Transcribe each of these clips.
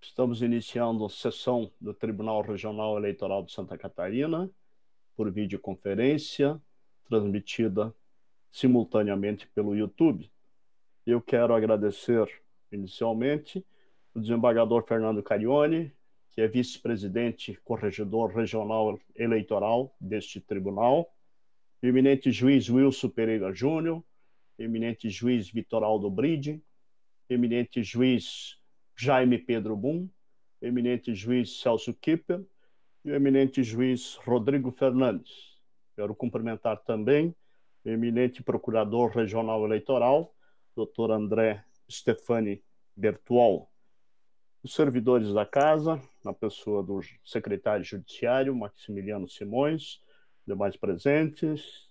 Estamos iniciando a sessão do Tribunal Regional Eleitoral de Santa Catarina, por videoconferência, transmitida simultaneamente pelo YouTube. Eu quero agradecer, inicialmente, o desembargador Fernando Carione, que é vice-presidente corregedor regional eleitoral deste tribunal, o eminente juiz Wilson Pereira Júnior, eminente juiz Vitor Aldo Bride, eminente juiz Jaime Pedro Bum, eminente juiz Celso Kipper e o eminente juiz Rodrigo Fernandes. Quero cumprimentar também o eminente procurador regional eleitoral, Dr. André Stefani Bertual. Os servidores da casa, na pessoa do secretário judiciário, Maximiliano Simões, demais presentes,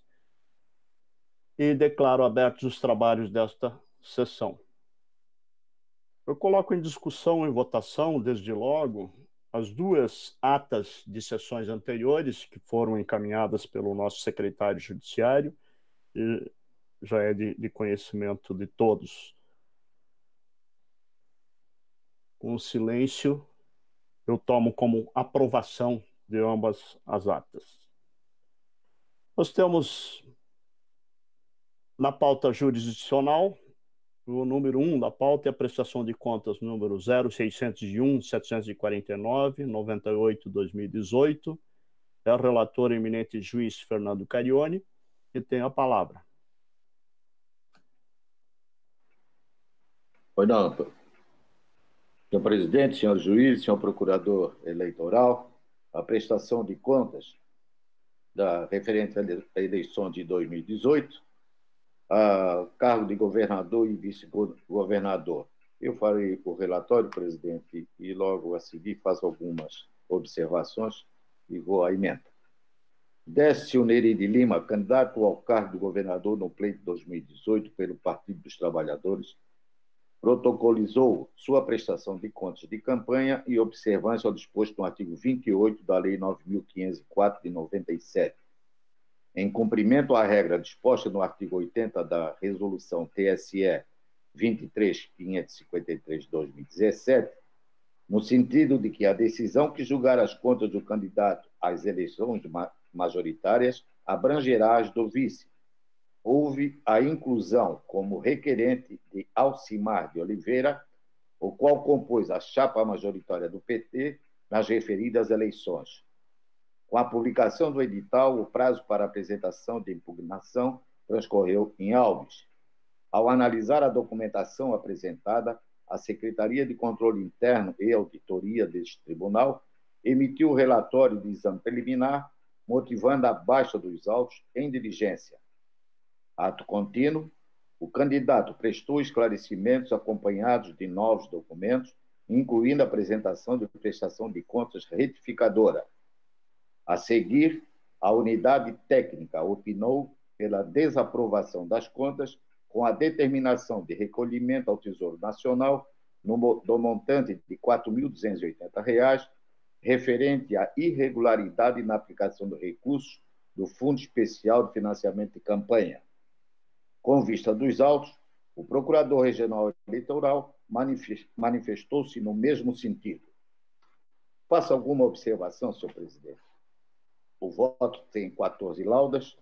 e declaro abertos os trabalhos desta sessão. Eu coloco em discussão e votação, desde logo, as duas atas de sessões anteriores que foram encaminhadas pelo nosso secretário judiciário, e já é de conhecimento de todos. Com o silêncio, eu tomo como aprovação de ambas as atas. Nós temos na pauta jurisdicional, o número 1 da pauta é a prestação de contas número 0601-749-98-2018. É o relator eminente juiz Fernando Carione, que tem a palavra. Pois não, senhor presidente, senhor juiz, senhor procurador eleitoral, a prestação de contas da referente à eleição de 2018, a cargo de governador e vice-governador. Eu farei o relatório, presidente, e logo a seguir faço algumas observações e vou à emenda. Décio Neri de Lima, candidato ao cargo de governador no pleito de 2018 pelo Partido dos Trabalhadores, protocolizou sua prestação de contas de campanha e observância ao disposto no artigo 28 da Lei 9.504 de 97. Em cumprimento à regra disposta no artigo 80 da Resolução TSE 23.553 de 2017, no sentido de que a decisão que julgar as contas do candidato às eleições majoritárias abrangerá as do vice. Houve a inclusão como requerente de Alcimar de Oliveira, o qual compôs a chapa majoritária do PT nas referidas eleições. Com a publicação do edital, o prazo para apresentação de impugnação transcorreu em auge. Ao analisar a documentação apresentada, a Secretaria de Controle Interno e Auditoria deste tribunal emitiu o relatório de exame preliminar, motivando a baixa dos autos em diligência. Ato contínuo, o candidato prestou esclarecimentos acompanhados de novos documentos, incluindo a apresentação de prestação de contas retificadora. A seguir, a unidade técnica opinou pela desaprovação das contas com a determinação de recolhimento ao Tesouro Nacional do montante de R$ 4.280, referente à irregularidade na aplicação dos recursos do Fundo Especial de Financiamento de Campanha. Com vista dos autos, o Procurador Regional Eleitoral manifestou-se no mesmo sentido. Faça alguma observação, senhor presidente? O voto tem 14 laudas,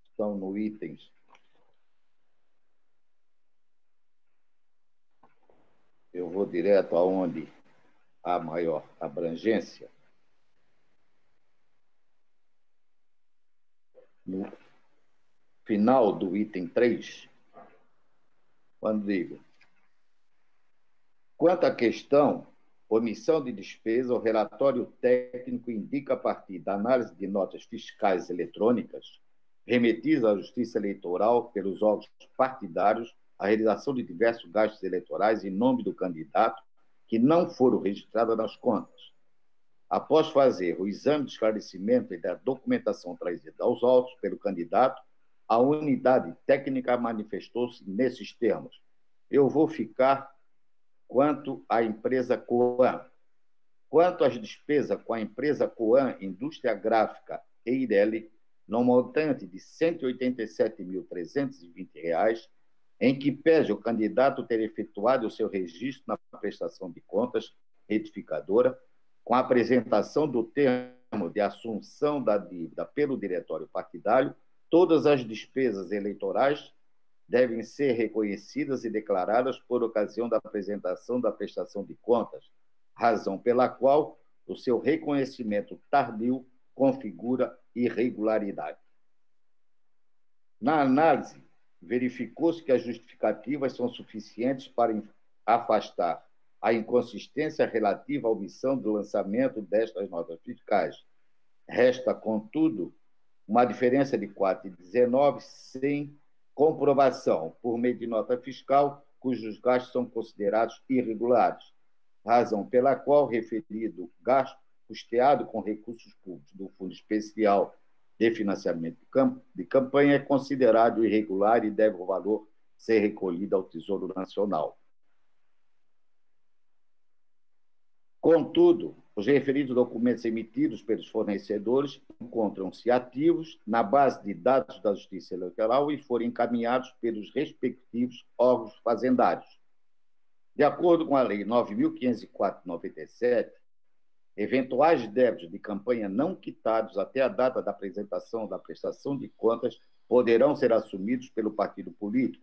estão no itens. Eu vou direto aonde há maior abrangência. No final do item 3, quando digo: quanto à questão omissão de despesa, o relatório técnico indica, a partir da análise de notas fiscais eletrônicas remetidas à Justiça Eleitoral pelos órgãos partidários, a realização de diversos gastos eleitorais em nome do candidato que não foram registrados nas contas. Após fazer o exame de esclarecimento e da documentação trazida aos autos pelo candidato, a unidade técnica manifestou-se nesses termos: eu vou ficar quanto à empresa Coan. Quanto às despesas com a empresa Coan Indústria Gráfica Eireli, no montante de R$ 187.320, em que pese o candidato ter efetuado o seu registro na prestação de contas, retificadora, com a apresentação do termo de assunção da dívida pelo diretório partidário, todas as despesas eleitorais devem ser reconhecidas e declaradas por ocasião da apresentação da prestação de contas, razão pela qual o seu reconhecimento tardio configura irregularidade. Na análise, verificou-se que as justificativas são suficientes para afastar a inconsistência relativa à omissão do lançamento destas notas fiscais. Resta, contudo, uma diferença de 4,19 sem comprovação por meio de nota fiscal, cujos gastos são considerados irregulares, razão pela qual o referido gasto, custeado com recursos públicos do Fundo Especial de Financiamento de Campanha, é considerado irregular e deve o valor ser recolhido ao Tesouro Nacional. Contudo, os referidos documentos emitidos pelos fornecedores encontram-se ativos na base de dados da Justiça Eleitoral e foram encaminhados pelos respectivos órgãos fazendários. De acordo com a Lei 9.504/97, eventuais débitos de campanha não quitados até a data da apresentação da prestação de contas poderão ser assumidos pelo partido político,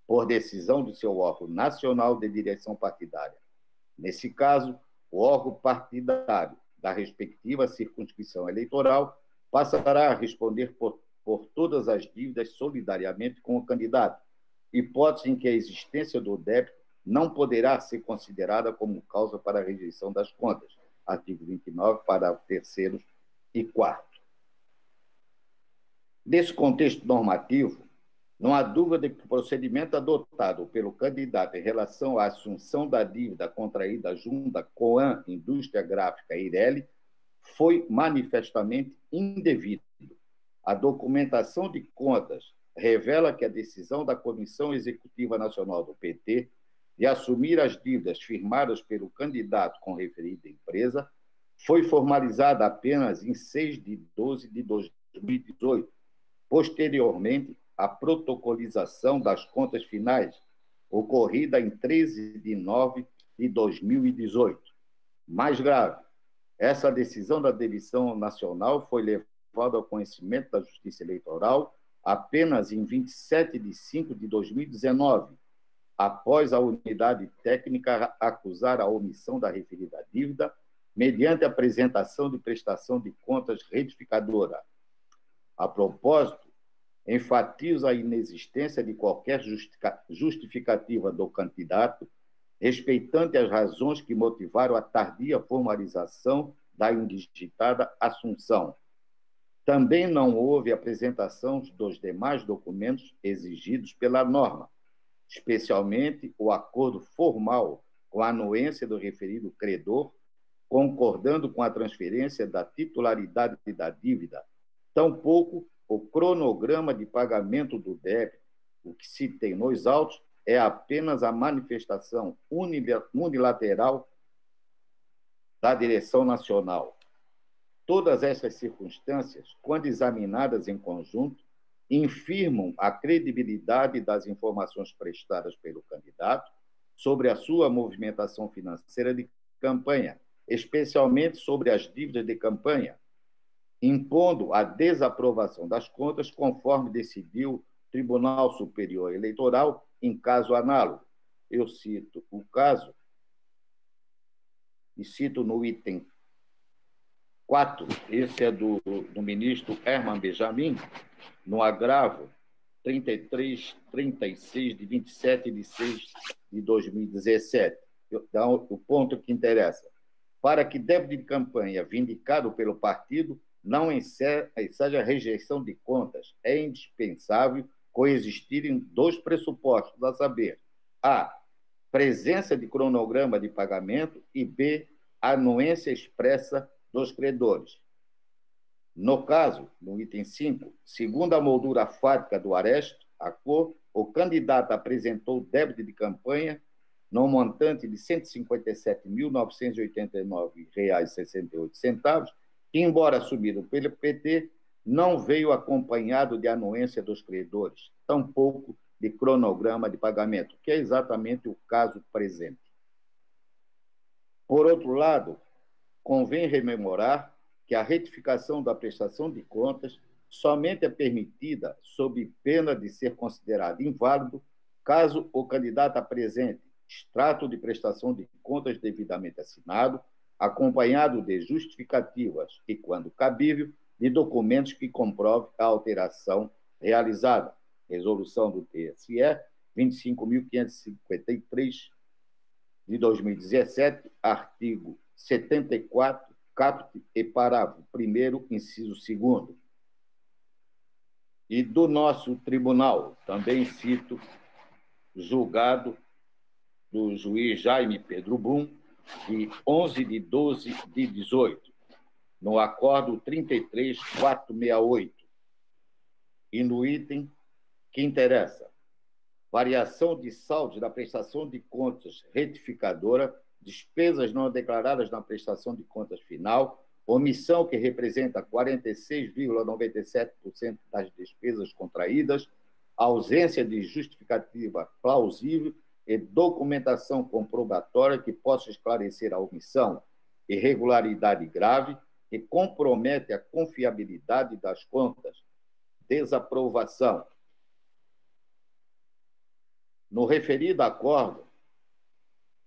por decisão do seu órgão nacional de direção partidária. Nesse caso, o órgão partidário da respectiva circunscrição eleitoral passará a responder por todas as dívidas solidariamente com o candidato, hipótese em que a existência do débito não poderá ser considerada como causa para a rejeição das contas. Artigo 29, parágrafo 3º e 4º. Nesse contexto normativo, não há dúvida de que o procedimento adotado pelo candidato em relação à assunção da dívida contraída junto à Coam Indústria Gráfica Eireli foi manifestamente indevido. A documentação de contas revela que a decisão da Comissão Executiva Nacional do PT de assumir as dívidas firmadas pelo candidato com referida empresa foi formalizada apenas em 6/12/2018. Posteriormente, a protocolização das contas finais, ocorrida em 13/9/2018. Mais grave, essa decisão da Direção Nacional foi levada ao conhecimento da Justiça Eleitoral apenas em 27/5/2019, após a unidade técnica acusar a omissão da referida dívida, mediante a apresentação de prestação de contas retificadora. A propósito, enfatiza a inexistência de qualquer justificativa do candidato, respeitante as razões que motivaram a tardia formalização da indigitada assunção. Também não houve apresentação dos demais documentos exigidos pela norma, especialmente o acordo formal com a anuência do referido credor, concordando com a transferência da titularidade da dívida, tampouco o cronograma de pagamento do débito. O que se tem nos autos é apenas a manifestação unilateral da direção nacional. Todas essas circunstâncias, quando examinadas em conjunto, infirmam a credibilidade das informações prestadas pelo candidato sobre a sua movimentação financeira de campanha, especialmente sobre as dívidas de campanha, impondo a desaprovação das contas conforme decidiu o Tribunal Superior Eleitoral em caso análogo. Eu cito o caso e cito no item 4, esse é do ministro Herman Benjamin, no agravo 3336 de 27/6/2017. Então, o ponto que interessa. Para que débito de campanha vindicado pelo partido não enseja a rejeição de contas, é indispensável coexistirem dois pressupostos, a saber, a, presença de cronograma de pagamento e b, anuência expressa dos credores. No caso, no item 5, segundo a moldura fática do aresto, a cor, o candidato apresentou débito de campanha no montante de R$ 157.989,68, que, embora assumido pelo PT, não veio acompanhado de anuência dos credores, tampouco de cronograma de pagamento, que é exatamente o caso presente. Por outro lado, convém rememorar que a retificação da prestação de contas somente é permitida sob pena de ser considerado inválido caso o candidato apresente extrato de prestação de contas devidamente assinado, acompanhado de justificativas e, quando cabível, de documentos que comprovem a alteração realizada. Resolução do TSE 25.553 de 2017, artigo 74, caput e parágrafo 1º, inciso 2º. E do nosso tribunal, também cito, julgado do juiz Jaime Pedro Brum, de 11 de 12 de 18, no acordo 33468, e no item que interessa, variação de saldo da prestação de contas retificadora, despesas não declaradas na prestação de contas final, omissão que representa 46,97% das despesas contraídas, ausência de justificativa plausível e documentação comprobatória que possa esclarecer a omissão, irregularidade grave que compromete a confiabilidade das contas, desaprovação. No referido acordo,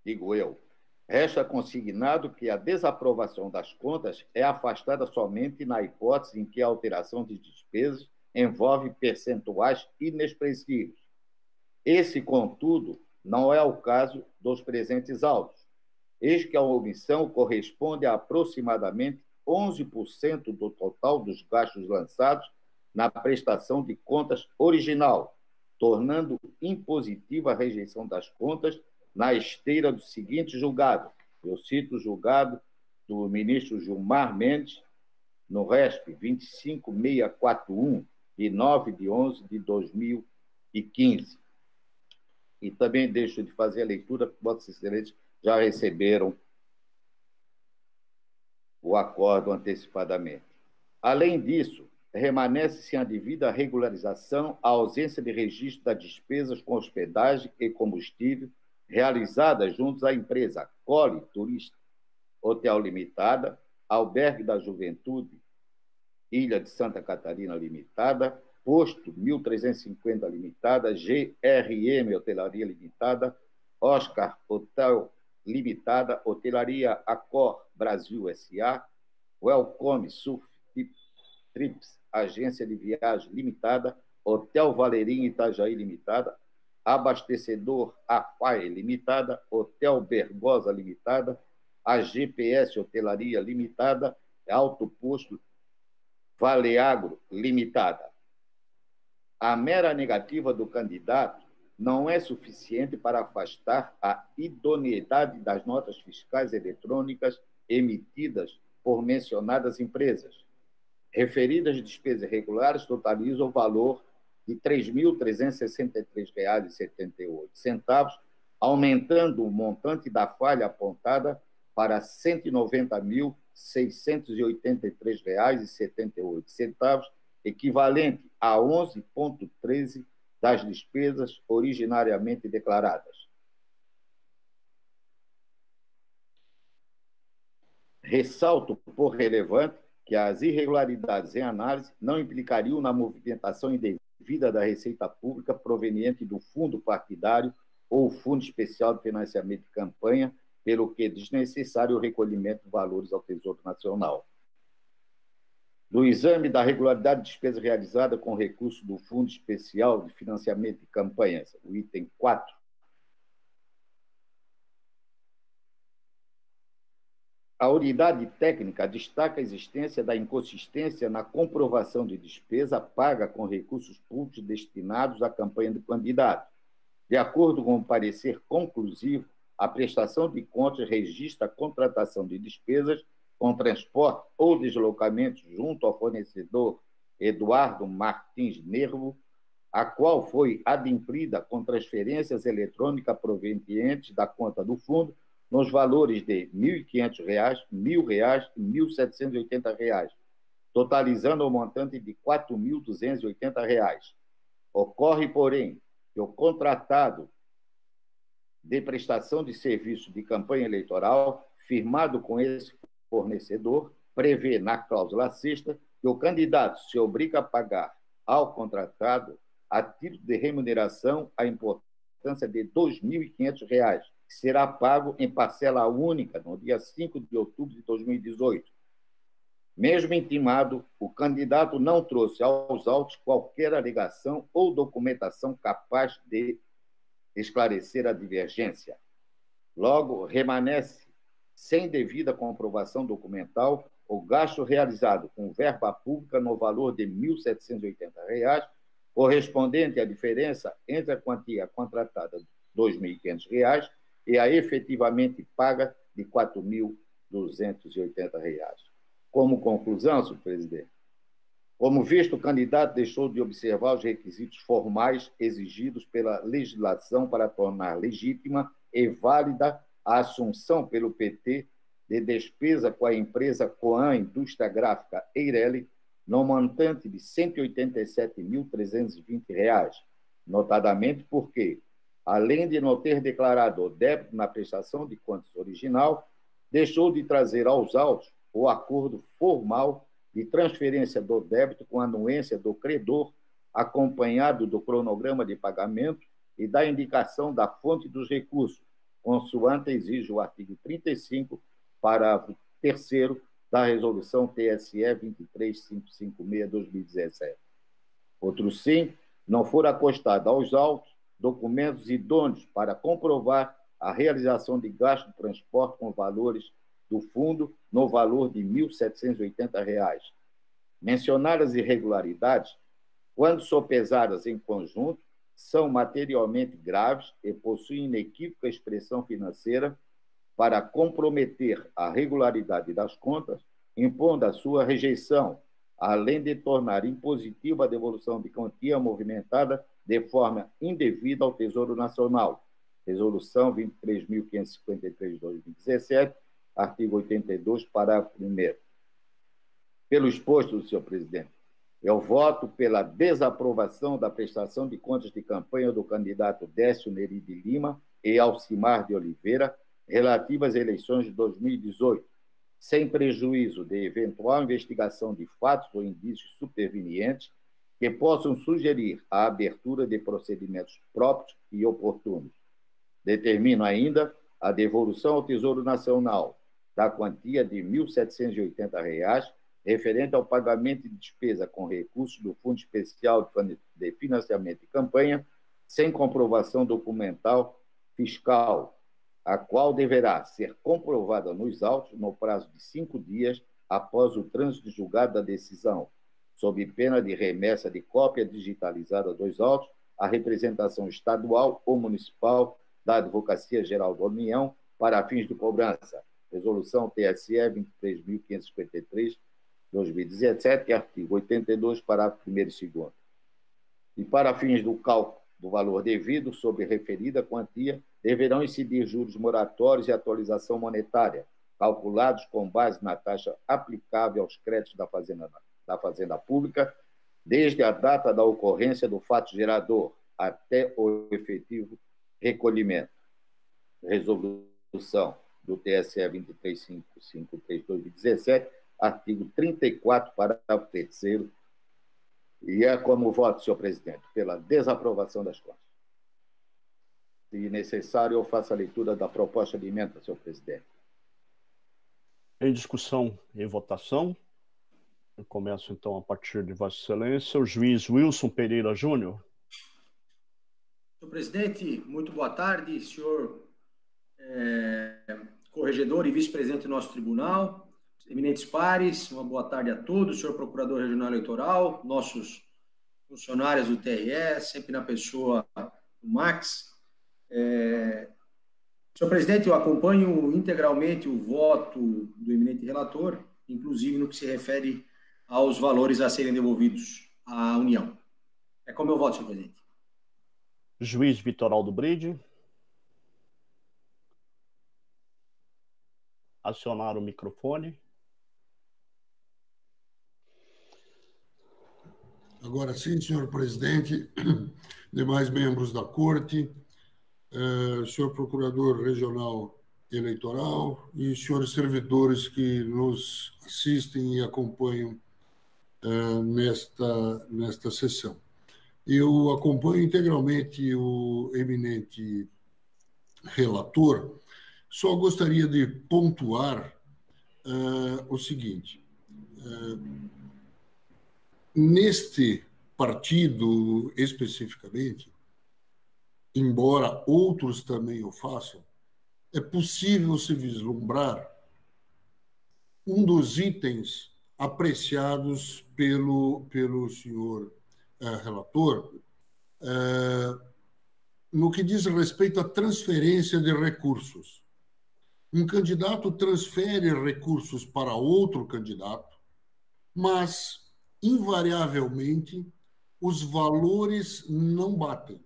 digo eu, resta consignado que a desaprovação das contas é afastada somente na hipótese em que a alteração de despesas envolve percentuais inexpressivos. Esse, contudo, não é o caso dos presentes autos. Eis que a omissão corresponde a aproximadamente 11% do total dos gastos lançados na prestação de contas original, tornando impositiva a rejeição das contas na esteira do seguinte julgado. Eu cito o julgado do ministro Gilmar Mendes, no RESP 25641, de 9 de 11 de 2015. E também deixo de fazer a leitura, porque Vossas Excelências já receberam o acordo antecipadamente. Além disso, remanesce-se a devida regularização a ausência de registro das despesas com hospedagem e combustível realizadas juntos à empresa Cole Turista Hotel Limitada, Albergue da Juventude, Ilha de Santa Catarina Limitada, Posto 1350 Limitada, GRM Hotelaria Limitada, Oscar Hotel Limitada, Hotelaria Accor Brasil S.A., Welcome Surf Trips, Agência de Viagem Limitada, Hotel Valerinho Itajaí Limitada, Abastecedor AFAE Limitada, Hotel Bergosa Limitada, a GPS Hotelaria Limitada, Alto Posto Valeagro Limitada. A mera negativa do candidato não é suficiente para afastar a idoneidade das notas fiscais eletrônicas emitidas por mencionadas empresas. Referidas despesas irregulares totalizam o valor de R$ 3.363,78, aumentando o montante da falha apontada para R$ 190.683,78, equivalente a 11,13% das despesas originariamente declaradas. Ressalto por relevante que as irregularidades em análise não implicariam na movimentação indevida da receita pública proveniente do fundo partidário ou fundo especial de financiamento de campanha, pelo que é desnecessário o recolhimento de valores ao Tesouro Nacional. Do exame da regularidade de despesa realizada com recurso do Fundo Especial de Financiamento de Campanhas, o item 4, a unidade técnica destaca a existência da inconsistência na comprovação de despesa paga com recursos públicos destinados à campanha do candidato. De acordo com o parecer conclusivo, a prestação de contas registra a contratação de despesas com transporte ou deslocamento junto ao fornecedor Eduardo Martins Nervo, a qual foi adimplida com transferências eletrônicas provenientes da conta do fundo nos valores de R$ 1.500, R$ 1.000 e R$ 1.780, totalizando o montante de R$ 4.280. Ocorre, porém, que o contratado de prestação de serviço de campanha eleitoral firmado com esse fornecedor prevê, na cláusula sexta, que o candidato se obriga a pagar ao contratado, a título de remuneração, a importância de R$ 2.500, que será pago em parcela única no dia 5 de outubro de 2018. Mesmo intimado, o candidato não trouxe aos autos qualquer alegação ou documentação capaz de esclarecer a divergência. Logo, remanesce sem devida comprovação documental o gasto realizado com verba pública no valor de R$ 1.780, correspondente à diferença entre a quantia contratada de R$ 2.500 e a efetivamente paga de R$ 4.280. Como conclusão, senhor presidente, como visto, o candidato deixou de observar os requisitos formais exigidos pela legislação para tornar legítima e válida a assunção pelo PT de despesa com a empresa Coan Indústria Gráfica Eireli no montante de R$ 187.320, notadamente porque, além de não ter declarado o débito na prestação de contas original, deixou de trazer aos autos o acordo formal de transferência do débito com anuência do credor, acompanhado do cronograma de pagamento e da indicação da fonte dos recursos, consoante exige o artigo 35, parágrafo 3º da Resolução TSE 23556/2017. Outro sim, não for acostado aos autos documentos idôneos para comprovar a realização de gasto de transporte com valores do fundo no valor de R$ 1.780. Mencionadas irregularidades, quando sopesadas em conjunto, são materialmente graves e possuem inequívoca expressão financeira para comprometer a regularidade das contas, impondo a sua rejeição, além de tornar impositiva a devolução de quantia movimentada de forma indevida ao Tesouro Nacional. Resolução 23.553/2017, artigo 82, parágrafo 1º. Pelo exposto, senhor presidente, eu voto pela desaprovação da prestação de contas de campanha do candidato Décio Neri de Lima e Alcimar de Oliveira, relativas às eleições de 2018, sem prejuízo de eventual investigação de fatos ou indícios supervenientes que possam sugerir a abertura de procedimentos próprios e oportunos. Determino ainda a devolução ao Tesouro Nacional da quantia de R$ 1.780, referente ao pagamento de despesa com recursos do Fundo Especial de Financiamento de Campanha, sem comprovação documental fiscal, a qual deverá ser comprovada nos autos no prazo de 5 dias após o trânsito julgado da decisão, sob pena de remessa de cópia digitalizada dos autos à representação estadual ou municipal da Advocacia Geral da União para fins de cobrança. Resolução TSE 23.553/2017, artigo 82, parágrafo 1º e 2º. E para fins do cálculo do valor devido sobre referida quantia, deverão incidir juros moratórios e atualização monetária, calculados com base na taxa aplicável aos créditos da Fazenda Pública, desde a data da ocorrência do fato gerador até o efetivo recolhimento. Resolução do TSE 23.553/2017, artigo 34, parágrafo 3º. E é como voto, senhor presidente, pela desaprovação das contas. Se necessário, eu faço a leitura da proposta de emenda, senhor presidente. Em discussão e votação, eu começo, então, a partir de Vossa Excelência, o juiz Wilson Pereira Júnior. Senhor presidente, muito boa tarde, senhor corregedor e vice-presidente do nosso tribunal, eminentes pares, uma boa tarde a todos, senhor procurador regional eleitoral, nossos funcionários do TRE, sempre na pessoa do Max. Senhor presidente, eu acompanho integralmente o voto do eminente relator, inclusive no que se refere aos valores a serem devolvidos à União. É como eu voto, senhor presidente. Juiz Vitoraldo Bride. Acionar o microfone. Agora sim, senhor presidente, demais membros da Corte, senhor procurador regional Eleitoral e senhores servidores que nos assistem e acompanham nesta sessão. Eu acompanho integralmente o eminente relator, só gostaria de pontuar o seguinte. Neste partido, especificamente, embora outros também o façam, é possível se vislumbrar um dos itens apreciados pelo senhor relator no que diz respeito à transferência de recursos. Um candidato transfere recursos para outro candidato, mas, invariavelmente, os valores não batem.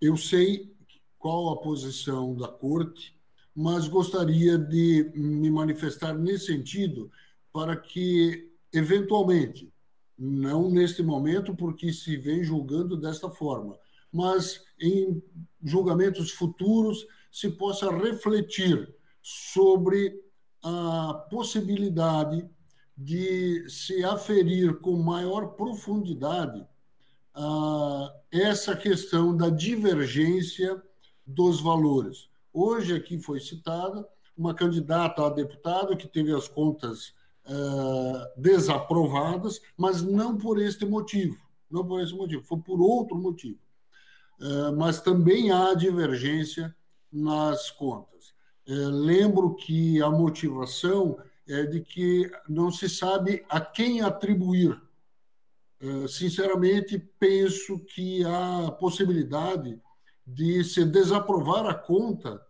Eu sei qual a posição da Corte, mas gostaria de me manifestar nesse sentido para que, eventualmente, não neste momento, porque se vem julgando desta forma, mas em julgamentos futuros se possa refletir sobre a possibilidade de se aferir com maior profundidade essa questão da divergência dos valores. Hoje aqui foi citada uma candidata a deputado que teve as contas desaprovadas, mas não por este motivo, não por esse motivo, foi por outro motivo. Mas também há divergência nas contas. Lembro que a motivação é de que não se sabe a quem atribuir. Sinceramente, penso que há possibilidade de se desaprovar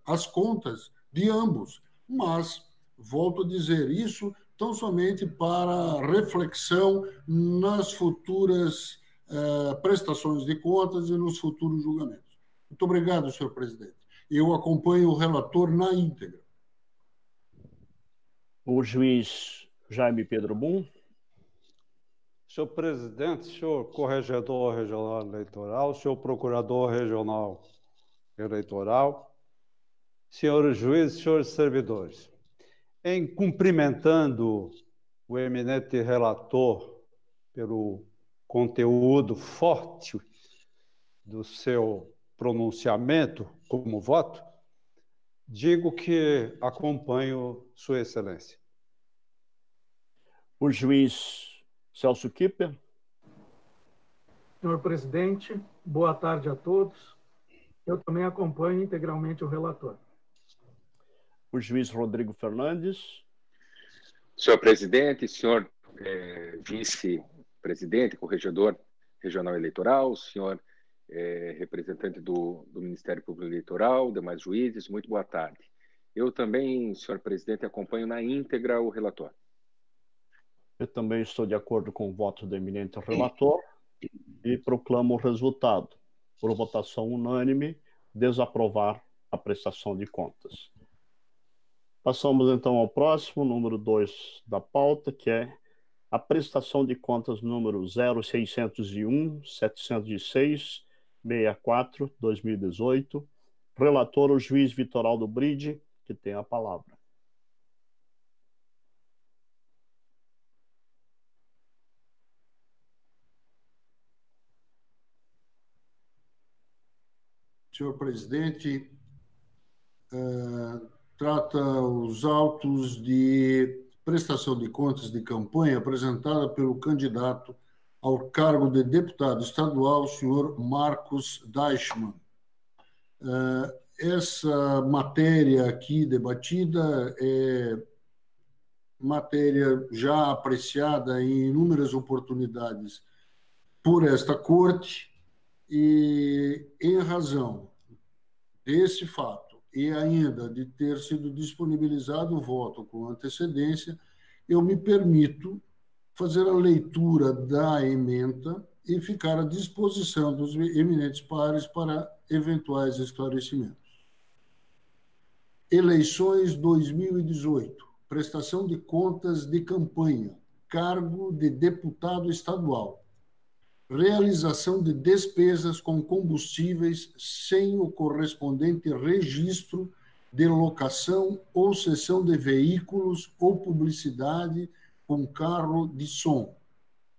as contas de ambos, mas, volto a dizer, isso tão somente para reflexão nas futuras prestações de contas e nos futuros julgamentos. Muito obrigado, senhor presidente. Eu acompanho o relator na íntegra. O juiz Jaime Pedro Bum. Senhor presidente, senhor corregedor regional eleitoral, senhor procurador regional eleitoral, senhores juízes, senhores servidores, em cumprimentando o eminente relator pelo conteúdo forte do seu pronunciamento como voto, digo que acompanho Sua Excelência. O juiz Celso Kipper. Senhor presidente, boa tarde a todos. Eu também acompanho integralmente o relator. O juiz Rodrigo Fernandes. Senhor presidente, senhor vice-presidente, corregedor regional eleitoral, senhor representante do Ministério Público Eleitoral, demais juízes, muito boa tarde. Eu também, senhor presidente, acompanho na íntegra o relator. Eu também estou de acordo com o voto do eminente relator e proclamo o resultado, por votação unânime, desaprovar a prestação de contas. Passamos então ao próximo, número 2 da pauta, que é a prestação de contas número 0601-706-64-2018. Relator, o juiz Vitoraldo Bride, que tem a palavra. Senhor presidente, trata os autos de prestação de contas de campanha apresentada pelo candidato ao cargo de deputado estadual, senhor Marcos Deichmann. Essa matéria aqui debatida é matéria já apreciada em inúmeras oportunidades por esta Corte, e, em razão desse fato e ainda de ter sido disponibilizado o voto com antecedência, eu me permito fazer a leitura da ementa e ficar à disposição dos eminentes pares para eventuais esclarecimentos. Eleições 2018, prestação de contas de campanha, cargo de deputado estadual. realização de despesas com combustíveis sem o correspondente registro de locação ou cessão de veículos ou publicidade com carro de som,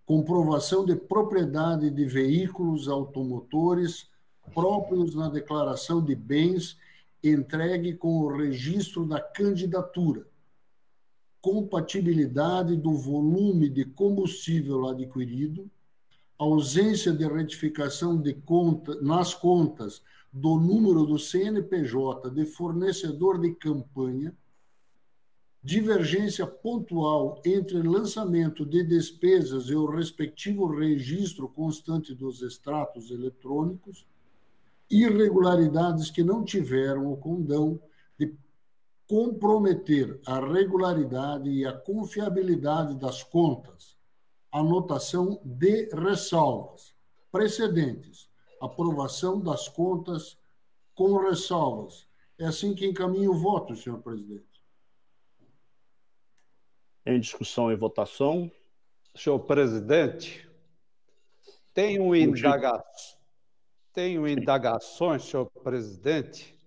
comprovação de propriedade de veículos automotores próprios na declaração de bens entregue com o registro da candidatura, compatibilidade do volume de combustível adquirido, ausência de retificação de conta, nas contas do número do CNPJ de fornecedor de campanha, divergência pontual entre lançamento de despesas e o respectivo registro constante dos extratos eletrônicos, irregularidades que não tiveram o condão de comprometer a regularidade e a confiabilidade das contas, anotação de ressalvas, precedentes, aprovação das contas com ressalvas. É assim que encaminho o voto, senhor presidente. Em discussão e votação. Senhor presidente, tenho indagações, senhor presidente,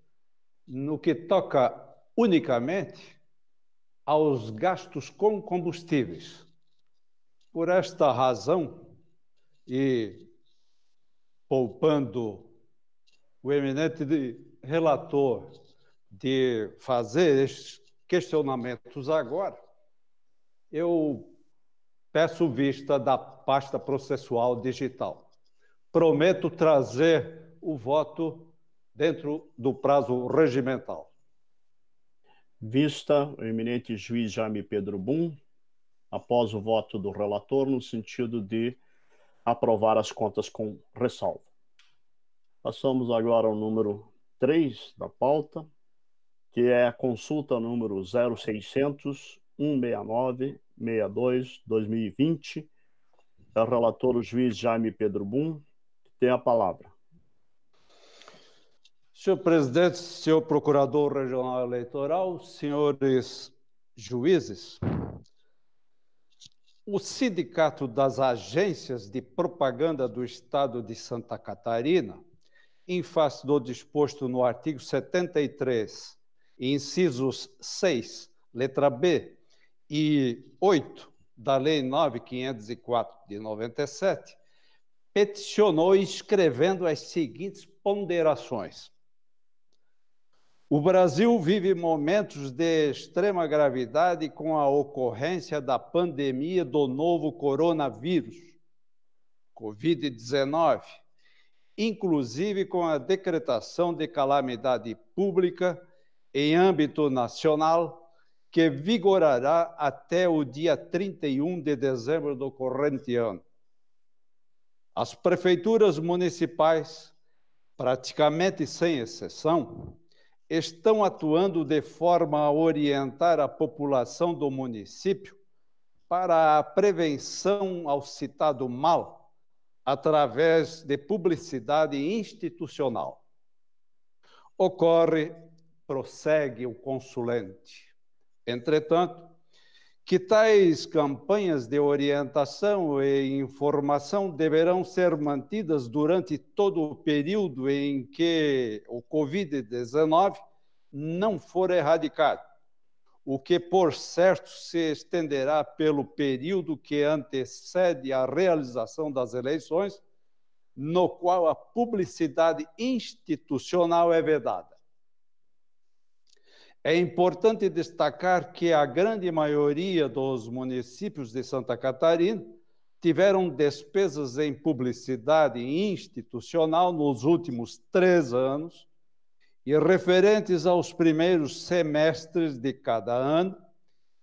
no que toca unicamente aos gastos com combustíveis. Por esta razão, e poupando o eminente relator de fazer estes questionamentos agora, eu peço vista da pasta processual digital. Prometo trazer o voto dentro do prazo regimental. Vista o eminente juiz Jaime Pedro Bum, após o voto do relator, no sentido de aprovar as contas com ressalva. Passamos agora ao número 3 da pauta, que é a consulta número 0600-169-62-2020. É o relator, o juiz Jaime Pedro Bum, que tem a palavra. Senhor presidente, senhor procurador regional eleitoral, senhores juízes, o Sindicato das Agências de Propaganda do Estado de Santa Catarina, em face do disposto no artigo 73, incisos 6, letra B, e 8 da Lei 9.504 de 97, peticionou escrevendo as seguintes ponderações. O Brasil vive momentos de extrema gravidade com a ocorrência da pandemia do novo coronavírus, Covid-19, inclusive com a decretação de calamidade pública em âmbito nacional, que vigorará até o dia 31 de dezembro do corrente ano. As prefeituras municipais, praticamente sem exceção, estão atuando de forma a orientar a população do município para a prevenção ao citado mal, através de publicidade institucional. Prossegue o consulente, entretanto, que tais campanhas de orientação e informação deverão ser mantidas durante todo o período em que o Covid-19 não for erradicado, o que, por certo, se estenderá pelo período que antecede a realização das eleições, no qual a publicidade institucional é vedada. É importante destacar que a grande maioria dos municípios de Santa Catarina tiveram despesas em publicidade institucional nos últimos 3 anos e referentes aos primeiros semestres de cada ano,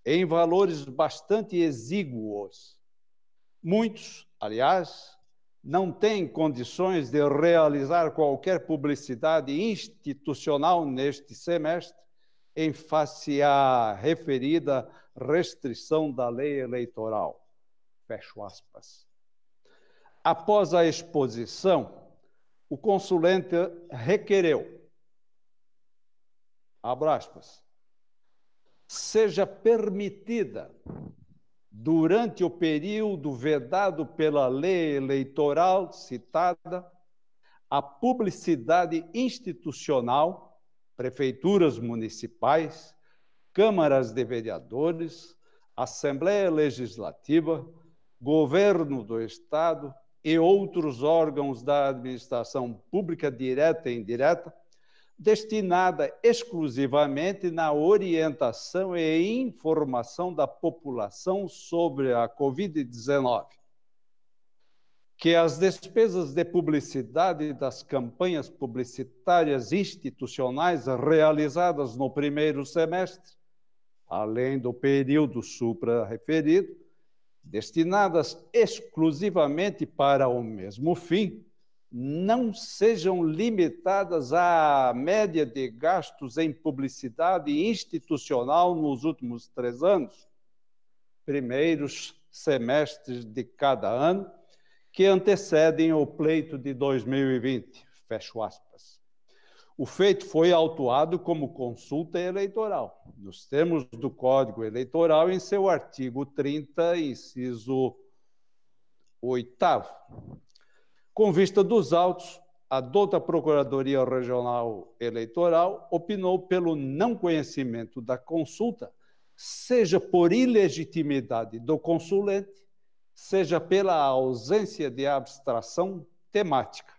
em valores bastante exíguos. Muitos, aliás, não têm condições de realizar qualquer publicidade institucional neste semestre, em face à referida restrição da lei eleitoral. Fecho aspas. Após a exposição, o consulente requereu, abro aspas, seja permitida durante o período vedado pela lei eleitoral citada, a publicidade institucional, prefeituras municipais, câmaras de vereadores, Assembleia Legislativa, Governo do Estado e outros órgãos da administração pública direta e indireta, destinada exclusivamente na orientação e informação da população sobre a Covid-19. Que as despesas de publicidade das campanhas publicitárias institucionais realizadas no primeiro semestre, além do período supra-referido, destinadas exclusivamente para o mesmo fim, não sejam limitadas à média de gastos em publicidade institucional nos últimos 3 anos, primeiros semestres de cada ano, que antecedem o pleito de 2020, fecho aspas. O feito foi autuado como consulta eleitoral, nos termos do Código Eleitoral, em seu artigo 30, inciso 8º. Com vista dos autos, a douta Procuradoria Regional Eleitoral opinou pelo não conhecimento da consulta, seja por ilegitimidade do consulente, seja pela ausência de abstração temática.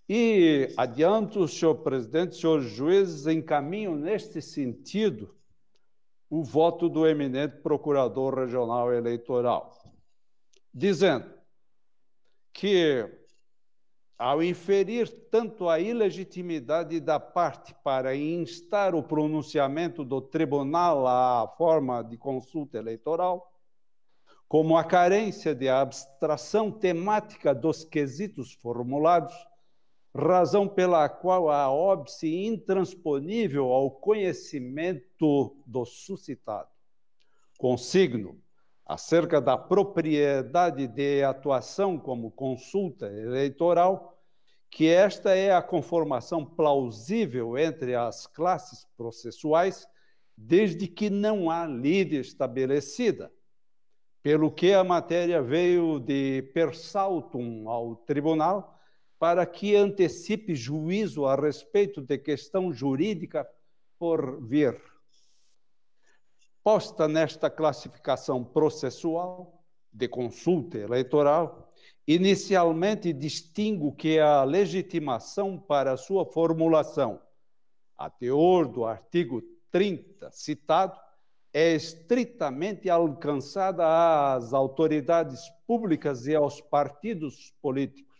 E adianto, senhor presidente, senhores juízes, encaminho neste sentido o voto do eminente Procurador Regional Eleitoral, dizendo que, ao inferir tanto a ilegitimidade da parte para instar o pronunciamento do tribunal à forma de consulta eleitoral, como a carência de abstração temática dos quesitos formulados, razão pela qual a óbice intransponível ao conhecimento do suscitado. Consigno, acerca da propriedade de atuação como consulta eleitoral, que esta é a conformação plausível entre as classes processuais, desde que não há lide estabelecida, pelo que a matéria veio de per saltum ao tribunal, para que antecipe juízo a respeito de questão jurídica por vir. Posta nesta classificação processual de consulta eleitoral, inicialmente distingo que a legitimação para sua formulação, a teor do artigo 30 citado, é estritamente alcançada às autoridades públicas e aos partidos políticos.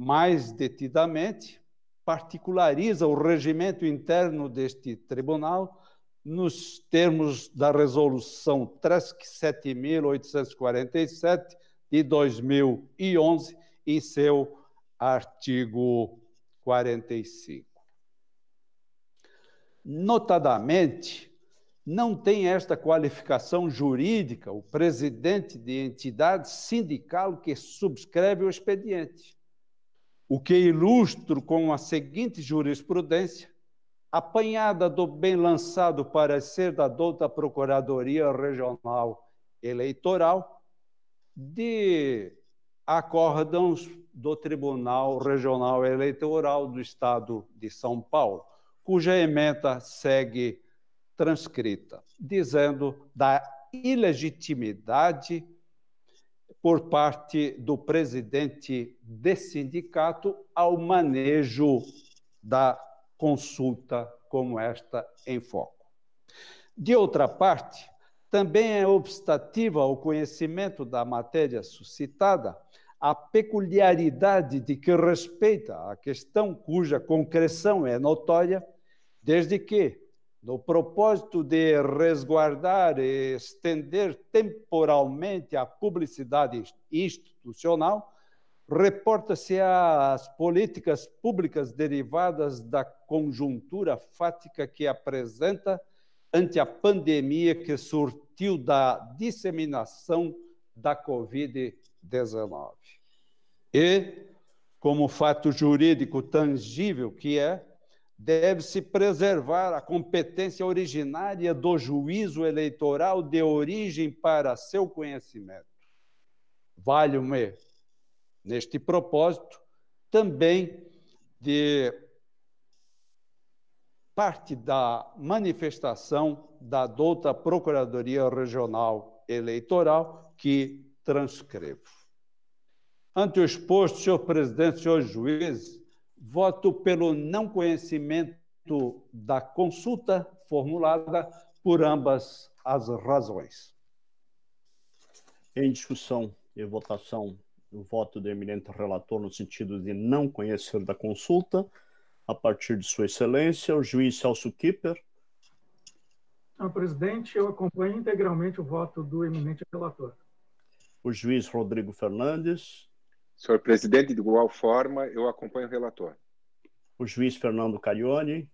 Mais detidamente, particulariza o regimento interno deste tribunal nos termos da Resolução TRESC 7.847 de 2011, em seu artigo 45. Notadamente, não tem esta qualificação jurídica o presidente de entidade sindical que subscreve o expediente, o que ilustro com a seguinte jurisprudência, apanhada do bem lançado parecer da douta Procuradoria Regional Eleitoral, de acórdãos do Tribunal Regional Eleitoral do Estado de São Paulo, cuja ementa segue transcrita, dizendo da ilegitimidade por parte do presidente de sindicato ao manejo da consulta como esta em foco. De outra parte, também é obstativa ao conhecimento da matéria suscitada a peculiaridade de que respeita a questão cuja concreção é notória, desde que, no propósito de resguardar e estender temporalmente a publicidade institucional, reporta-se às políticas públicas derivadas da conjuntura fática que apresenta ante a pandemia que surtiu da disseminação da Covid-19. E, como fato jurídico tangível que é, deve-se preservar a competência originária do juízo eleitoral de origem para seu conhecimento. Valho-me, neste propósito, também de parte da manifestação da douta Procuradoria Regional Eleitoral que transcrevo. Ante o exposto, senhor presidente, senhores juízes, voto pelo não conhecimento da consulta formulada por ambas as razões. Em discussão e votação, o voto do eminente relator no sentido de não conhecer da consulta, a partir de Sua Excelência, o juiz Celso Kipper. Senhor presidente, eu acompanho integralmente o voto do eminente relator. O juiz Rodrigo Fernandes. Senhor presidente, de igual forma, eu acompanho o relator. O juiz Fernando Carione.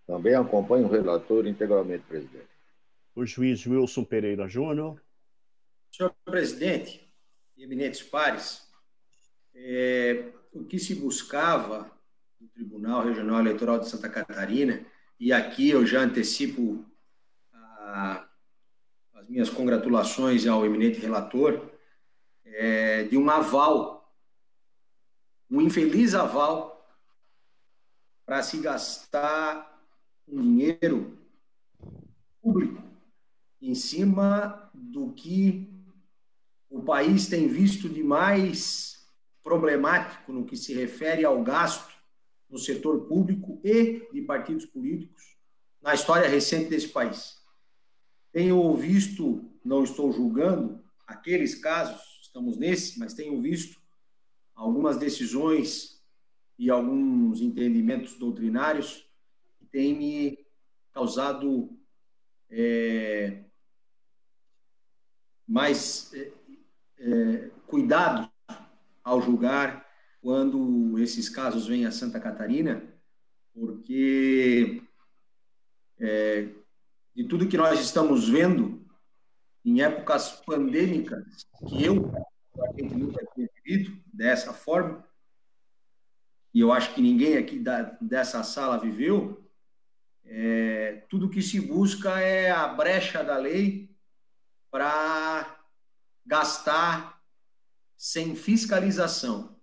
Também acompanho o relator integralmente, presidente. O juiz Wilson Pereira Júnior. Senhor presidente, eminentes pares, o que se buscava no Tribunal Regional Eleitoral de Santa Catarina, e aqui eu já antecipo as minhas congratulações ao eminente relator, de um aval, um infeliz aval, para se gastar um dinheiro público em cima do que o país tem visto de mais problemático no que se refere ao gasto no setor público e de partidos políticos na história recente desse país. Tenho visto, não estou julgando aqueles casos, estamos nesse, mas tenho visto algumas decisões e alguns entendimentos doutrinários que têm me causado mais cuidado ao julgar quando esses casos vêm a Santa Catarina, porque de tudo que nós estamos vendo em épocas pandêmicas, que a gente nunca tinha vivido dessa forma, e eu acho que ninguém aqui dessa sala viveu, tudo que se busca é a brecha da lei para gastar sem fiscalização.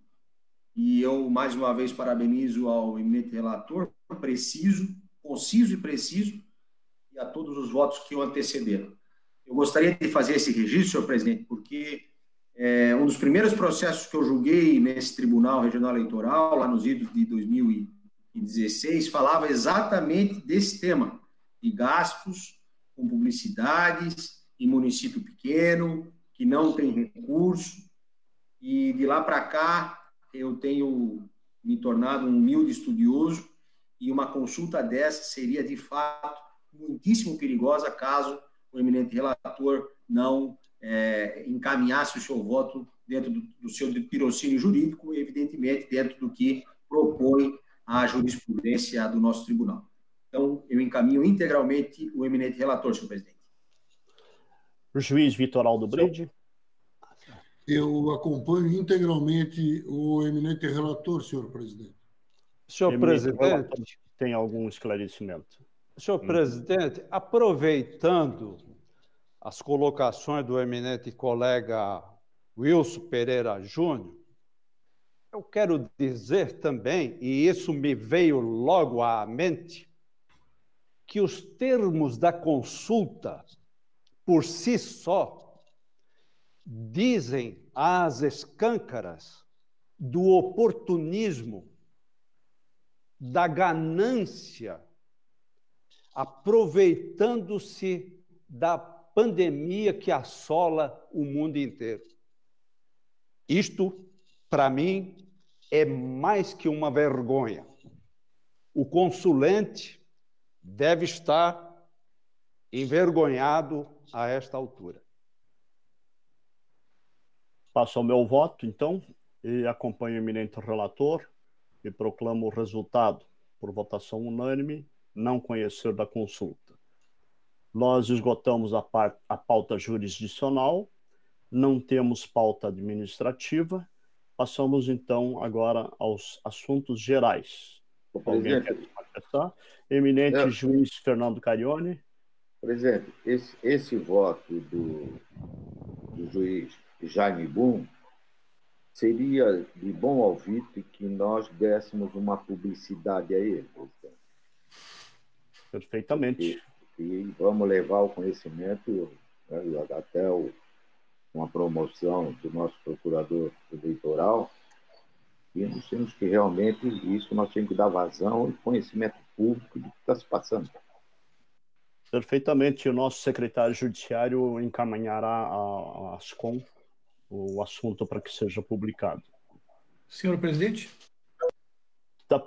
E eu, mais uma vez, parabenizo ao eminente relator, conciso e preciso, e a todos os votos que o antecederam. Eu gostaria de fazer esse registro, senhor presidente, porque um dos primeiros processos que eu julguei nesse Tribunal Regional Eleitoral, lá nos idos de 2016, falava exatamente desse tema, de gastos com publicidades em município pequeno, que não tem recurso, e de lá para cá eu tenho me tornado um humilde estudioso, e uma consulta dessa seria, de fato, muitíssimo perigosa caso o eminente relator não encaminhasse o seu voto dentro do seu pirocínio jurídico, evidentemente dentro do que propõe a jurisprudência do nosso tribunal. Então, eu encaminho integralmente o eminente relator, senhor presidente. O juiz Vitor Aldo Brinde. Eu acompanho integralmente o eminente relator, senhor presidente. Senhor presidente, tem algum esclarecimento? Senhor presidente, aproveitando as colocações do eminente colega Wilson Pereira Júnior, eu quero dizer também, e isso me veio logo à mente, que os termos da consulta, por si só, dizem às escâncaras do oportunismo, da ganância, aproveitando-se da pandemia que assola o mundo inteiro. Isto, para mim, é mais que uma vergonha. O consulente deve estar envergonhado a esta altura. Passo ao meu voto, então, e acompanho o eminente relator e proclamo o resultado, por votação unânime, não conhecer da consulta. Nós esgotamos a pauta jurisdicional, não temos pauta administrativa, passamos, então, agora aos assuntos gerais. Alguém quer se manifestar? Eminente juiz Fernando Carione. Presidente, esse voto do juiz Jaime Boom seria de bom alvite que nós dessemos uma publicidade a ele, presidente. Perfeitamente. E vamos levar ao conhecimento, né, até uma promoção do nosso procurador eleitoral, e nós temos que realmente, isso nós temos que dar vazão e conhecimento público do que está se passando. Perfeitamente. O nosso secretário judiciário encaminhará a Ascom o assunto para que seja publicado. Senhor presidente? Está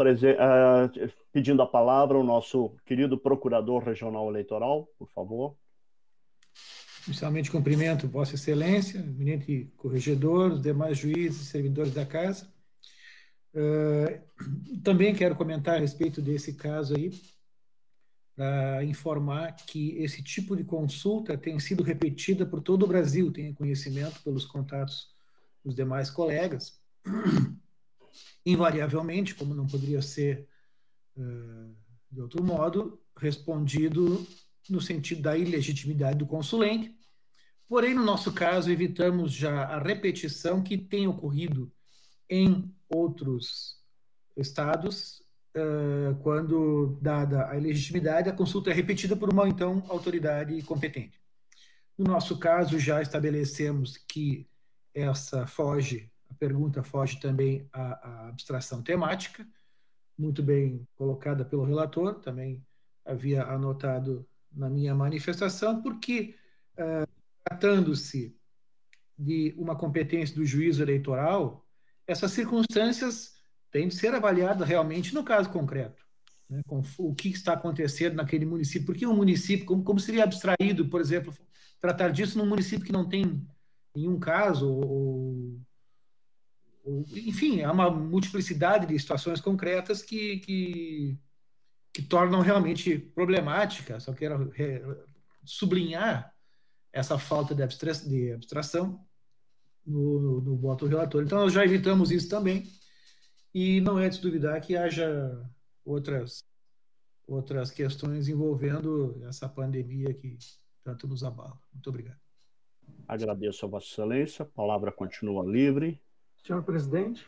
pedindo a palavra o nosso querido procurador regional eleitoral, por favor. Inicialmente cumprimento Vossa Excelência, eminente corregedor, os demais juízes e servidores da casa. Também quero comentar a respeito desse caso aí, para informar que esse tipo de consulta tem sido repetida por todo o Brasil, tenho conhecimento pelos contatos dos demais colegas. Invariavelmente, como não poderia ser de outro modo, respondido no sentido da ilegitimidade do consulente. Porém, no nosso caso, evitamos já a repetição que tem ocorrido em outros estados, quando, dada a ilegitimidade, a consulta é repetida por uma, então, autoridade competente. No nosso caso, já estabelecemos que a pergunta foge também à abstração temática, muito bem colocada pelo relator, também havia anotado na minha manifestação, porque, tratando-se de uma competência do juízo eleitoral, essas circunstâncias têm de ser avaliadas realmente no caso concreto, né, com o que está acontecendo naquele município. Porque um município, como seria abstraído, por exemplo, tratar disso num município que não tem nenhum caso, enfim, há uma multiplicidade de situações concretas que tornam realmente problemática. Só quero sublinhar essa falta de abstração no voto do relator. Então, nós já evitamos isso também, e não é de duvidar que haja outras questões envolvendo essa pandemia que tanto nos abala. Muito obrigado. Agradeço a Vossa Excelência. A palavra continua livre. Senhor presidente.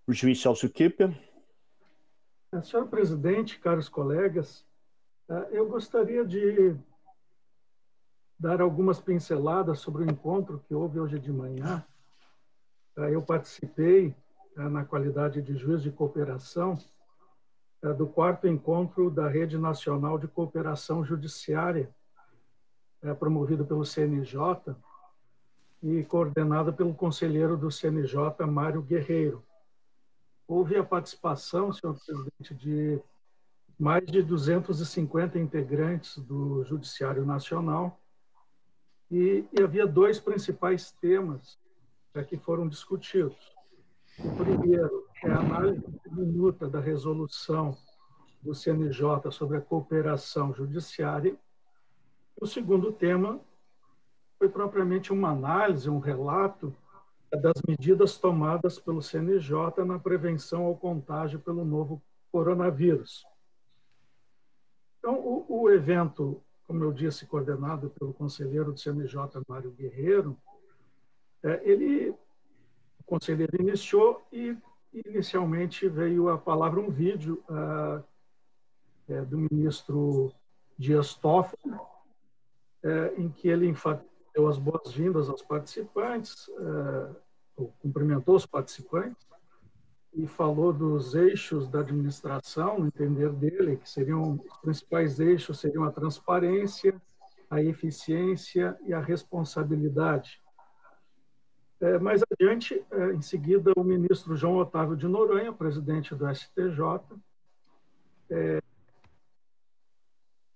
O juiz Celso Kipper. Senhor presidente, caros colegas, eu gostaria de dar algumas pinceladas sobre o encontro que houve hoje de manhã. Eu participei, na qualidade de juiz de cooperação, do 4º encontro da Rede Nacional de Cooperação Judiciária, promovido pelo CNJ e coordenado pelo conselheiro do CNJ, Mário Guerreiro. Houve a participação, senhor presidente, de mais de 250 integrantes do Judiciário Nacional, e havia 2 principais temas que foram discutidos. O primeiro é a análise minuta da resolução do CNJ sobre a cooperação judiciária. O segundo tema foi propriamente uma análise, um relato das medidas tomadas pelo CNJ na prevenção ao contágio pelo novo coronavírus. Então, o evento, como eu disse, coordenado pelo conselheiro do CNJ, Mário Guerreiro, o conselheiro iniciou e, inicialmente, veio a palavra um vídeo do ministro Dias Toffoli, em que ele deu as boas-vindas aos participantes, cumprimentou os participantes e falou dos eixos da administração, no entender dele, que seriam os principais eixos seriam a transparência, a eficiência e a responsabilidade. Mais adiante, em seguida, o ministro João Otávio de Noronha, presidente do STJ,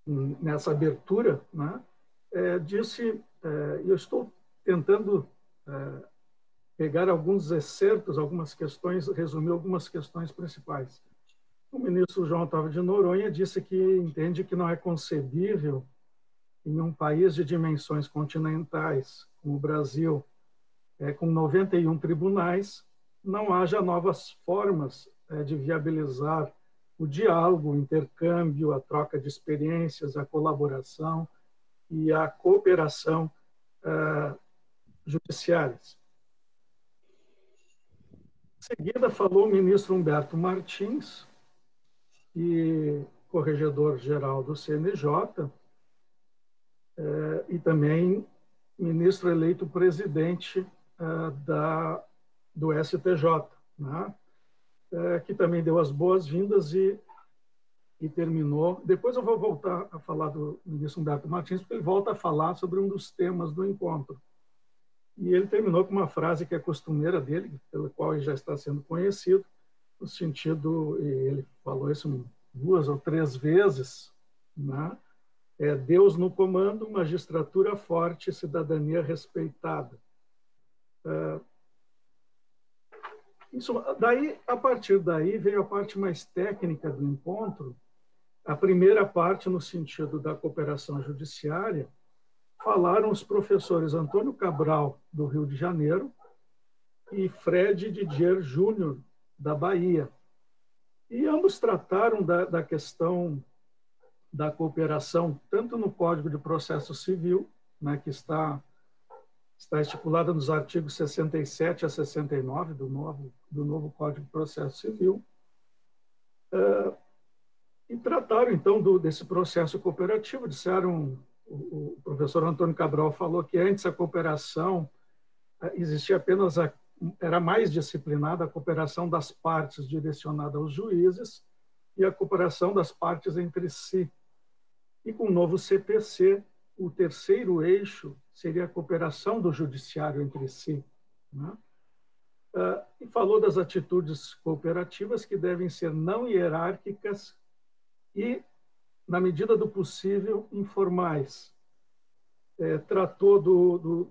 nessa abertura, né, disse, eu estou tentando pegar alguns excertos, algumas questões, resumir algumas questões principais. O ministro João Otávio de Noronha disse que entende que não é concebível, em um país de dimensões continentais, como o Brasil, com 91 tribunais, não haja novas formas de viabilizar o diálogo, o intercâmbio, a troca de experiências, a colaboração e a cooperação judiciárias. Em seguida, falou o ministro Humberto Martins, corregedor-geral do CNJ, e também ministro eleito presidente do STJ, né? Que também deu as boas-vindas e terminou. Depois eu vou voltar a falar do ministro Humberto Martins, porque ele volta a falar sobre um dos temas do encontro. E ele terminou com uma frase que é costumeira dele, pela qual ele já está sendo conhecido, no sentido, e ele falou isso 2 ou 3 vezes, né? Deus no comando, magistratura forte, cidadania respeitada. A partir daí, veio a parte mais técnica do encontro. A primeira parte, no sentido da cooperação judiciária, falaram os professores Antônio Cabral, do Rio de Janeiro, e Fred Didier Júnior, da Bahia. E ambos trataram da questão da cooperação, tanto no Código de Processo Civil, né, que está estipulada nos artigos 67 a 69 do novo Código de Processo Civil, e trataram, então, desse processo cooperativo. Disseram, o professor Antônio Cabral falou que antes a cooperação existia apenas, era mais disciplinada a cooperação das partes direcionada aos juízes e a cooperação das partes entre si. E com o novo CPC, o terceiro eixo seria a cooperação do judiciário entre si, né? E falou das atitudes cooperativas que devem ser não hierárquicas e, na medida do possível, informais. Tratou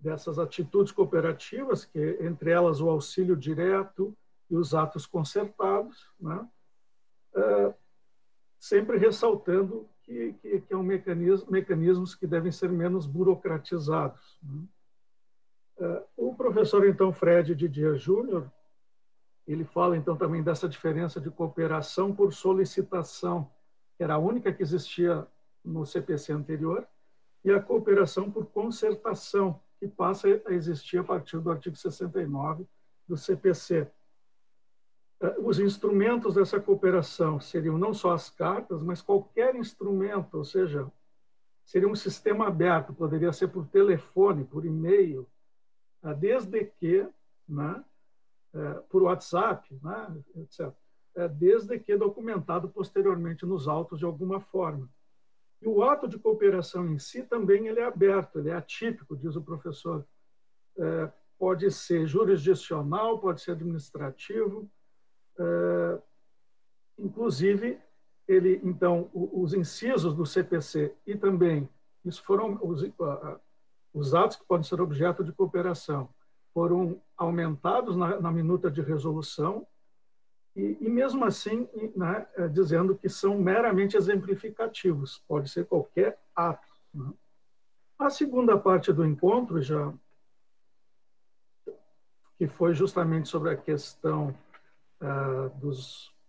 dessas atitudes cooperativas, que entre elas o auxílio direto e os atos concertados, né? Sempre ressaltando que são mecanismos que devem ser menos burocratizados, né? O professor, então, Fred Didier Júnior, ele fala, então, também dessa diferença de cooperação por solicitação, que era a única que existia no CPC anterior, e a cooperação por concertação, que passa a existir a partir do artigo 69 do CPC. Os instrumentos dessa cooperação seriam não só as cartas, mas qualquer instrumento, ou seja, seria um sistema aberto, poderia ser por telefone, por e-mail, desde que, né, por WhatsApp, né, etc., desde que documentado posteriormente nos autos de alguma forma. E o ato de cooperação em si também ele é aberto, ele é atípico, diz o professor. Pode ser jurisdicional, pode ser administrativo. Inclusive, então, os incisos do CPC e também, isso foram os atos que podem ser objeto de cooperação, foram aumentados na minuta de resolução e mesmo assim, né, dizendo que são meramente exemplificativos, pode ser qualquer ato, né? A segunda parte do encontro, que foi justamente sobre a questão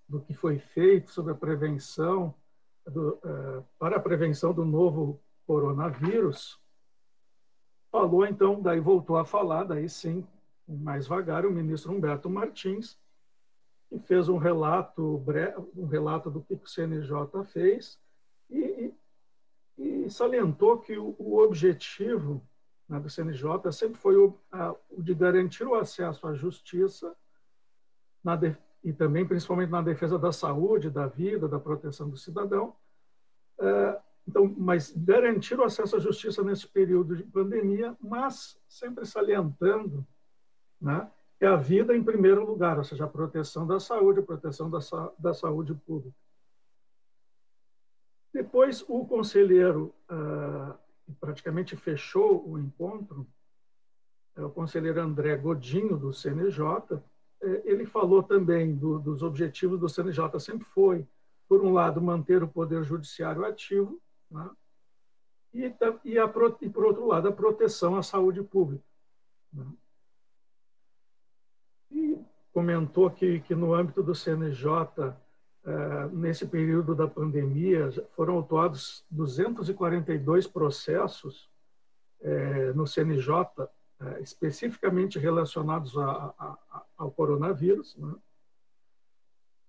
do que foi feito sobre a prevenção, para a prevenção do novo coronavírus, falou, então, daí voltou a falar, daí sim, mais vagar, o ministro Humberto Martins, que fez um relato do que o CNJ fez e salientou que o objetivo, né, do CNJ sempre foi o de garantir o acesso à justiça e também, principalmente, na defesa da saúde, da vida, da proteção do cidadão. Então, mas garantir o acesso à justiça nesse período de pandemia, mas sempre salientando, né, que a vida em primeiro lugar, ou seja, a proteção da saúde, a proteção da saúde pública. Depois, o conselheiro, praticamente fechou o encontro, o conselheiro André Godinho, do CNJ, ele falou também dos objetivos do CNJ, sempre foi, por um lado, manter o poder judiciário ativo, né, e, por outro lado, a proteção à saúde pública, né. E comentou que no âmbito do CNJ nesse período da pandemia, foram autuados 242 processos no CNJ, especificamente relacionados ao coronavírus, né?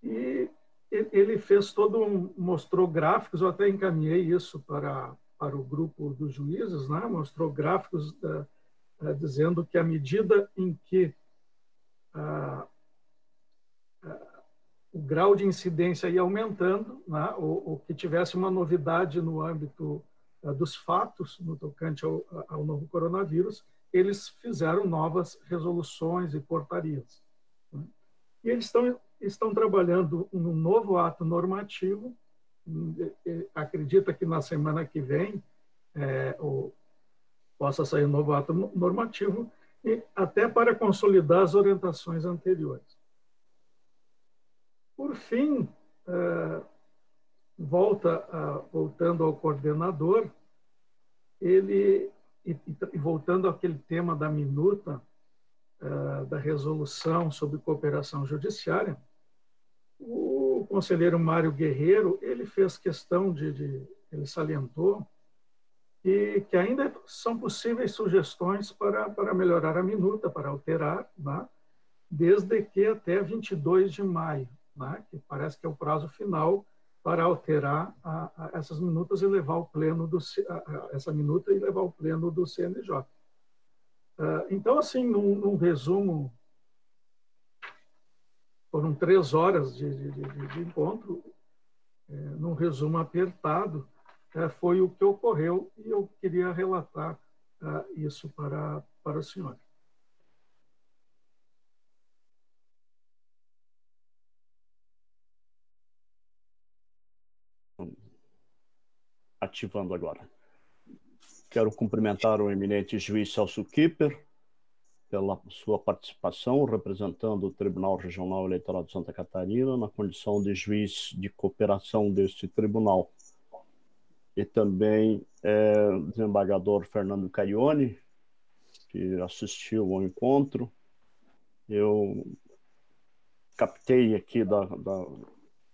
E ele fez mostrou gráficos, eu até encaminhei isso para o grupo dos juízes, né? Mostrou gráficos dizendo que à medida em que o grau de incidência ia aumentando, né? Ou que tivesse uma novidade no âmbito dos fatos no tocante ao novo coronavírus, eles fizeram novas resoluções e portarias, né? E eles estão trabalhando num novo ato normativo. Acredita que na semana que vem possa sair um novo ato normativo, e até para consolidar as orientações anteriores. Por fim, voltando ao coordenador, e voltando àquele tema da minuta, da resolução sobre cooperação judiciária, o conselheiro Mário Guerreiro, ele fez questão ele salientou que ainda são possíveis sugestões para melhorar a minuta, para alterar, né? Desde que até 22 de maio, né? Que parece que é o prazo final para alterar essas minutas e levar ao pleno essa minuta e levar ao pleno do CNJ. Então, assim, num resumo, foram 3 horas de encontro, num resumo apertado, foi o que ocorreu, e eu queria relatar isso para o senhor. Ativando agora. Quero cumprimentar o eminente juiz Celso Kipper pela sua participação, representando o Tribunal Regional Eleitoral de Santa Catarina na condição de juiz de cooperação deste tribunal. E também o desembargador Fernando Carione, que assistiu ao encontro. Eu captei aqui da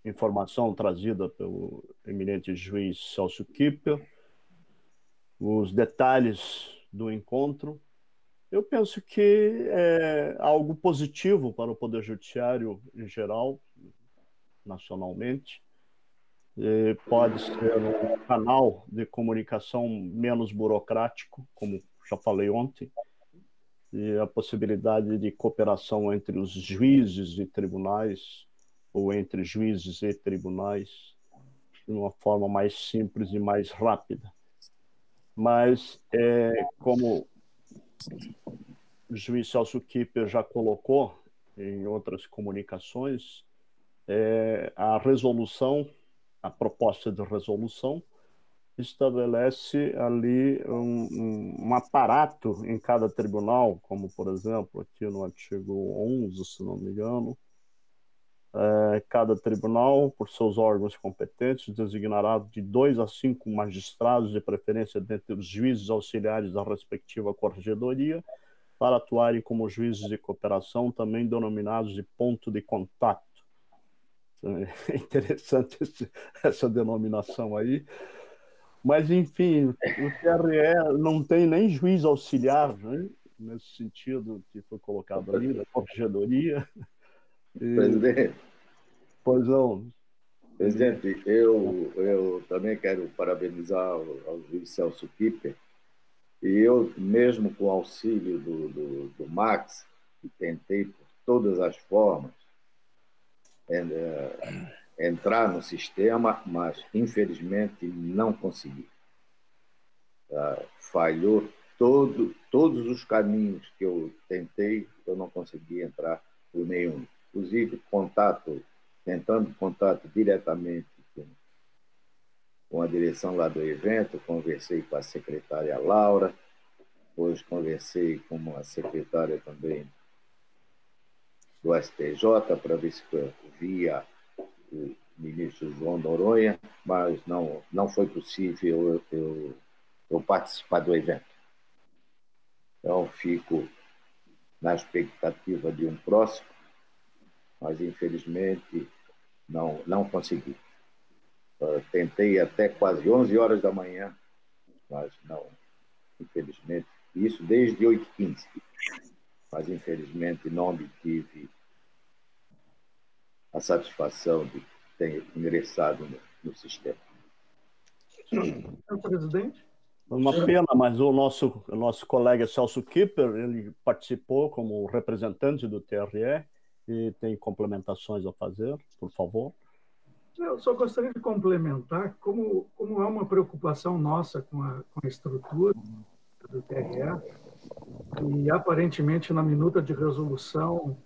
informação trazida pelo eminente juiz Celso Kipper os detalhes do encontro. Eu penso que é algo positivo para o Poder Judiciário em geral, nacionalmente. Pode ser um canal de comunicação menos burocrático, como já falei ontem, e a possibilidade de cooperação entre os juízes e tribunais, ou entre juízes e tribunais, de uma forma mais simples e mais rápida. Mas, como o juiz Celso Kipper já colocou em outras comunicações, a resolução, a proposta de resolução, estabelece ali um aparato em cada tribunal, como, por exemplo, aqui no artigo 11, se não me engano, cada tribunal, por seus órgãos competentes, designará de 2 a 5 magistrados, de preferência dentre os juízes auxiliares da respectiva corregedoria, para atuarem como juízes de cooperação, também denominados de ponto de contato. É interessante essa denominação aí. Mas, enfim, o TRE não tem nem juiz auxiliar, né? Nesse sentido que foi colocado ali, da corregedoria. Presidente. Pois não. Presidente, eu também quero parabenizar ao juiz Celso Kipper, e eu, mesmo com o auxílio do Max, que tentei por todas as formas entrar no sistema, mas infelizmente não consegui. Falhou todos os caminhos que eu tentei, eu não consegui entrar por nenhum. Inclusive, tentando contato diretamente com a direção lá do evento, conversei com a secretária Laura, depois conversei com a secretária também do STJ para ver se via o ministro João Noronha, mas não foi possível eu participar do evento. Então, fico na expectativa de um próximo, mas, infelizmente, não consegui. Tentei até quase 11 horas da manhã, mas não, infelizmente. Isso desde 8h15. Mas, infelizmente, não obtive a satisfação de ter ingressado no sistema. Senhor presidente? Uma pena, mas o nosso colega Celso Kipper, ele participou como representante do TRE e tem complementações a fazer, por favor. Eu só gostaria de complementar, como há uma preocupação nossa com a estrutura do TRE, e aparentemente na minuta de resolução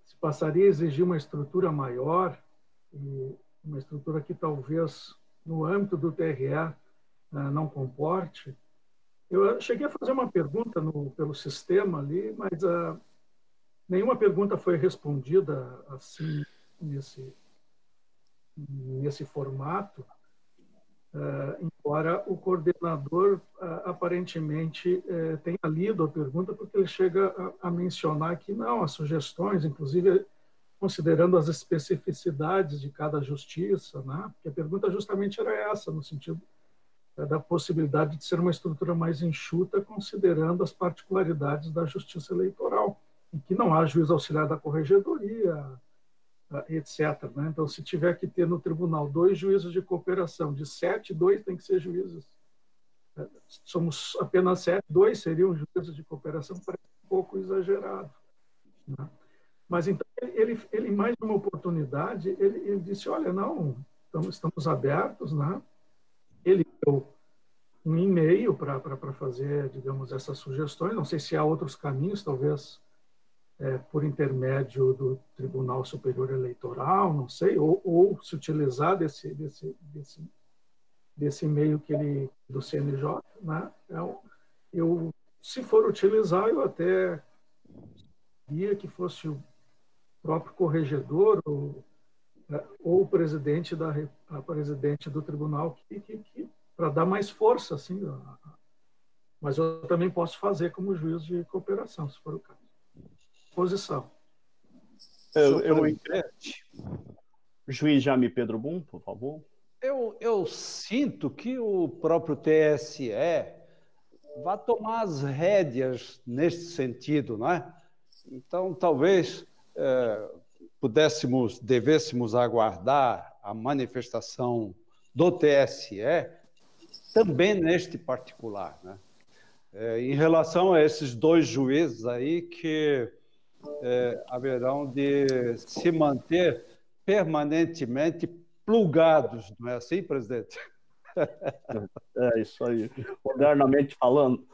se passaria a exigir uma estrutura maior, e uma estrutura que talvez no âmbito do TRE não comporte. Eu cheguei a fazer uma pergunta pelo sistema ali, mas nenhuma pergunta foi respondida assim nesse formato, embora o coordenador aparentemente tenha lido a pergunta, porque ele chega a mencionar que não, as sugestões, inclusive considerando as especificidades de cada justiça, né? Porque a pergunta justamente era essa, no sentido da possibilidade de ser uma estrutura mais enxuta, considerando as particularidades da justiça eleitoral, em que não há juiz auxiliar da corregedoria, etc. Né? Então, se tiver que ter no tribunal 2 juízes de cooperação, de 7, 2 tem que ser juízes. Somos apenas 7, 2 seriam juízes de cooperação, parece um pouco exagerado. Né? Mas, então, ele mais uma oportunidade, ele disse, olha, não, estamos abertos, né? Ele deu um e-mail para fazer, digamos, essas sugestões. Não sei se há outros caminhos, talvez por intermédio do Tribunal Superior Eleitoral, não sei, ou se utilizar desse e-mail do CNJ, né? Se for utilizar, eu até queria que fosse o próprio corregedor ou o presidente presidente do tribunal para dar mais força, assim. Mas eu também posso fazer como juiz de cooperação, se for o caso. Posição. Juiz Jaime Pedro Bum, por favor. Eu sinto que o próprio TSE vai tomar as rédeas neste sentido, não é? Então, talvez devêssemos aguardar a manifestação do TSE também neste particular, né? Em relação a esses 2 juízes aí que haverão de se manter permanentemente plugados, não é assim, presidente? É isso aí, modernamente falando.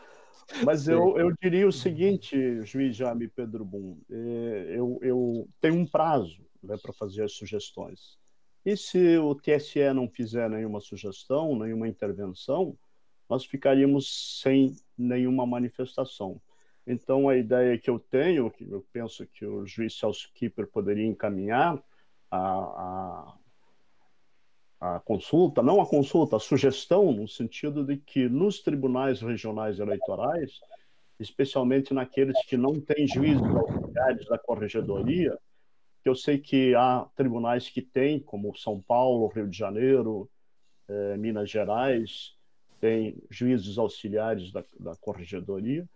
Mas eu diria o seguinte, juiz Jaime Pedro Bum, eu tenho um prazo, né, para fazer as sugestões. E se o TSE não fizer nenhuma sugestão, nenhuma intervenção, nós ficaríamos sem nenhuma manifestação. Então, a ideia que eu tenho, que eu penso que o juiz Celso Kipper poderia encaminhar a consulta, não a consulta, a sugestão, no sentido de que nos tribunais regionais eleitorais, especialmente naqueles que não têm juízes auxiliares da corregedoria, que eu sei que há tribunais que têm, como São Paulo, Rio de Janeiro, Minas Gerais, tem juízes auxiliares da corregedoria,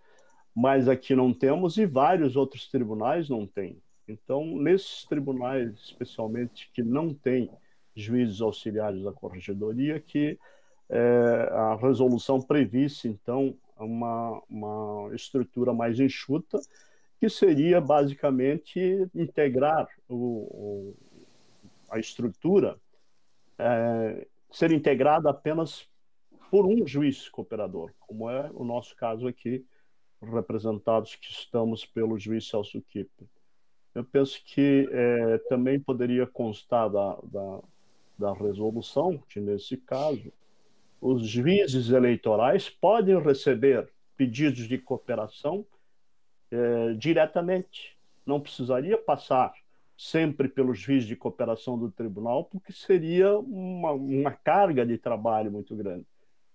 mas aqui não temos e vários outros tribunais não têm. Então, nesses tribunais, especialmente, que não têm juízes auxiliares da corregedoria, que a resolução previsse, então, uma estrutura mais enxuta, que seria, basicamente, integrar a estrutura, ser integrada apenas por um juiz cooperador, como é o nosso caso aqui, representados que estamos pelo juiz Celso Kipper. Eu penso que também poderia constar da resolução que, nesse caso, os juízes eleitorais podem receber pedidos de cooperação diretamente. Não precisaria passar sempre pelo juiz de cooperação do tribunal, porque seria uma carga de trabalho muito grande.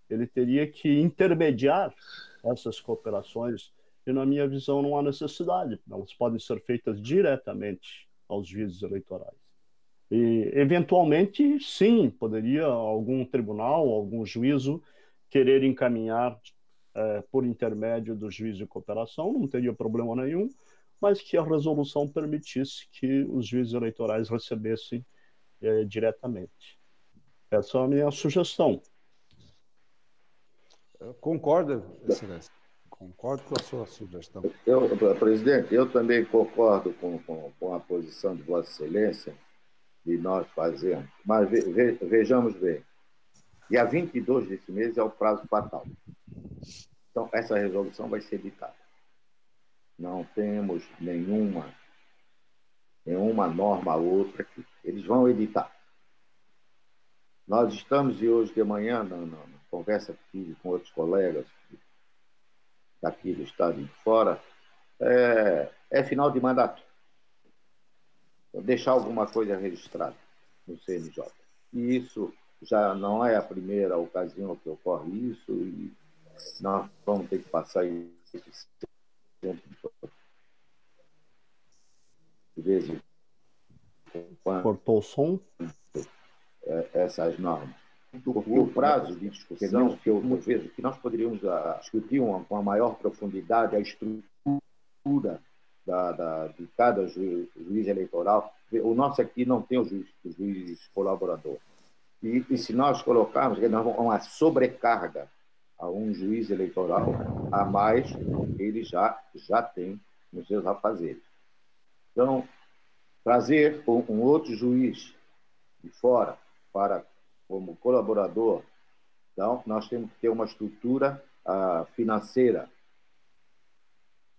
Ele teria que intermediar essas cooperações e, na minha visão, não há necessidade. Elas podem ser feitas diretamente aos juízes eleitorais. E, eventualmente, sim, poderia algum tribunal, algum juízo querer encaminhar por intermédio do juiz de cooperação, não teria problema nenhum, mas que a resolução permitisse que os juízes eleitorais recebessem diretamente. Essa é a minha sugestão. Eu concordo, Excelência. Concordo com a sua sugestão. Presidente, eu também concordo com a posição de Vossa Excelência de nós fazermos, mas vejamos bem, dia 22 desse mês é o prazo fatal. Então, essa resolução vai ser editada. Não temos nenhuma norma outra que eles vão editar. Nós estamos, e hoje de manhã, na conversa que tive com outros colegas daqui do estado e de fora, é final de mandato. Então, deixar alguma coisa registrada no CNJ. E isso já não é a primeira ocasião que ocorre isso, e nós vamos ter que passar isso de vez em quando. Cortou o som? Essas normas. Porque o prazo de discussão, que eu vejo que nós poderíamos discutir com a maior profundidade a estrutura de cada juiz eleitoral. O nosso aqui não tem o juiz colaborador. E se nós colocarmos uma sobrecarga a um juiz eleitoral a mais, ele já tem nos seus afazeres. Então, trazer um outro juiz de fora como colaborador, então, nós temos que ter uma estrutura financeira.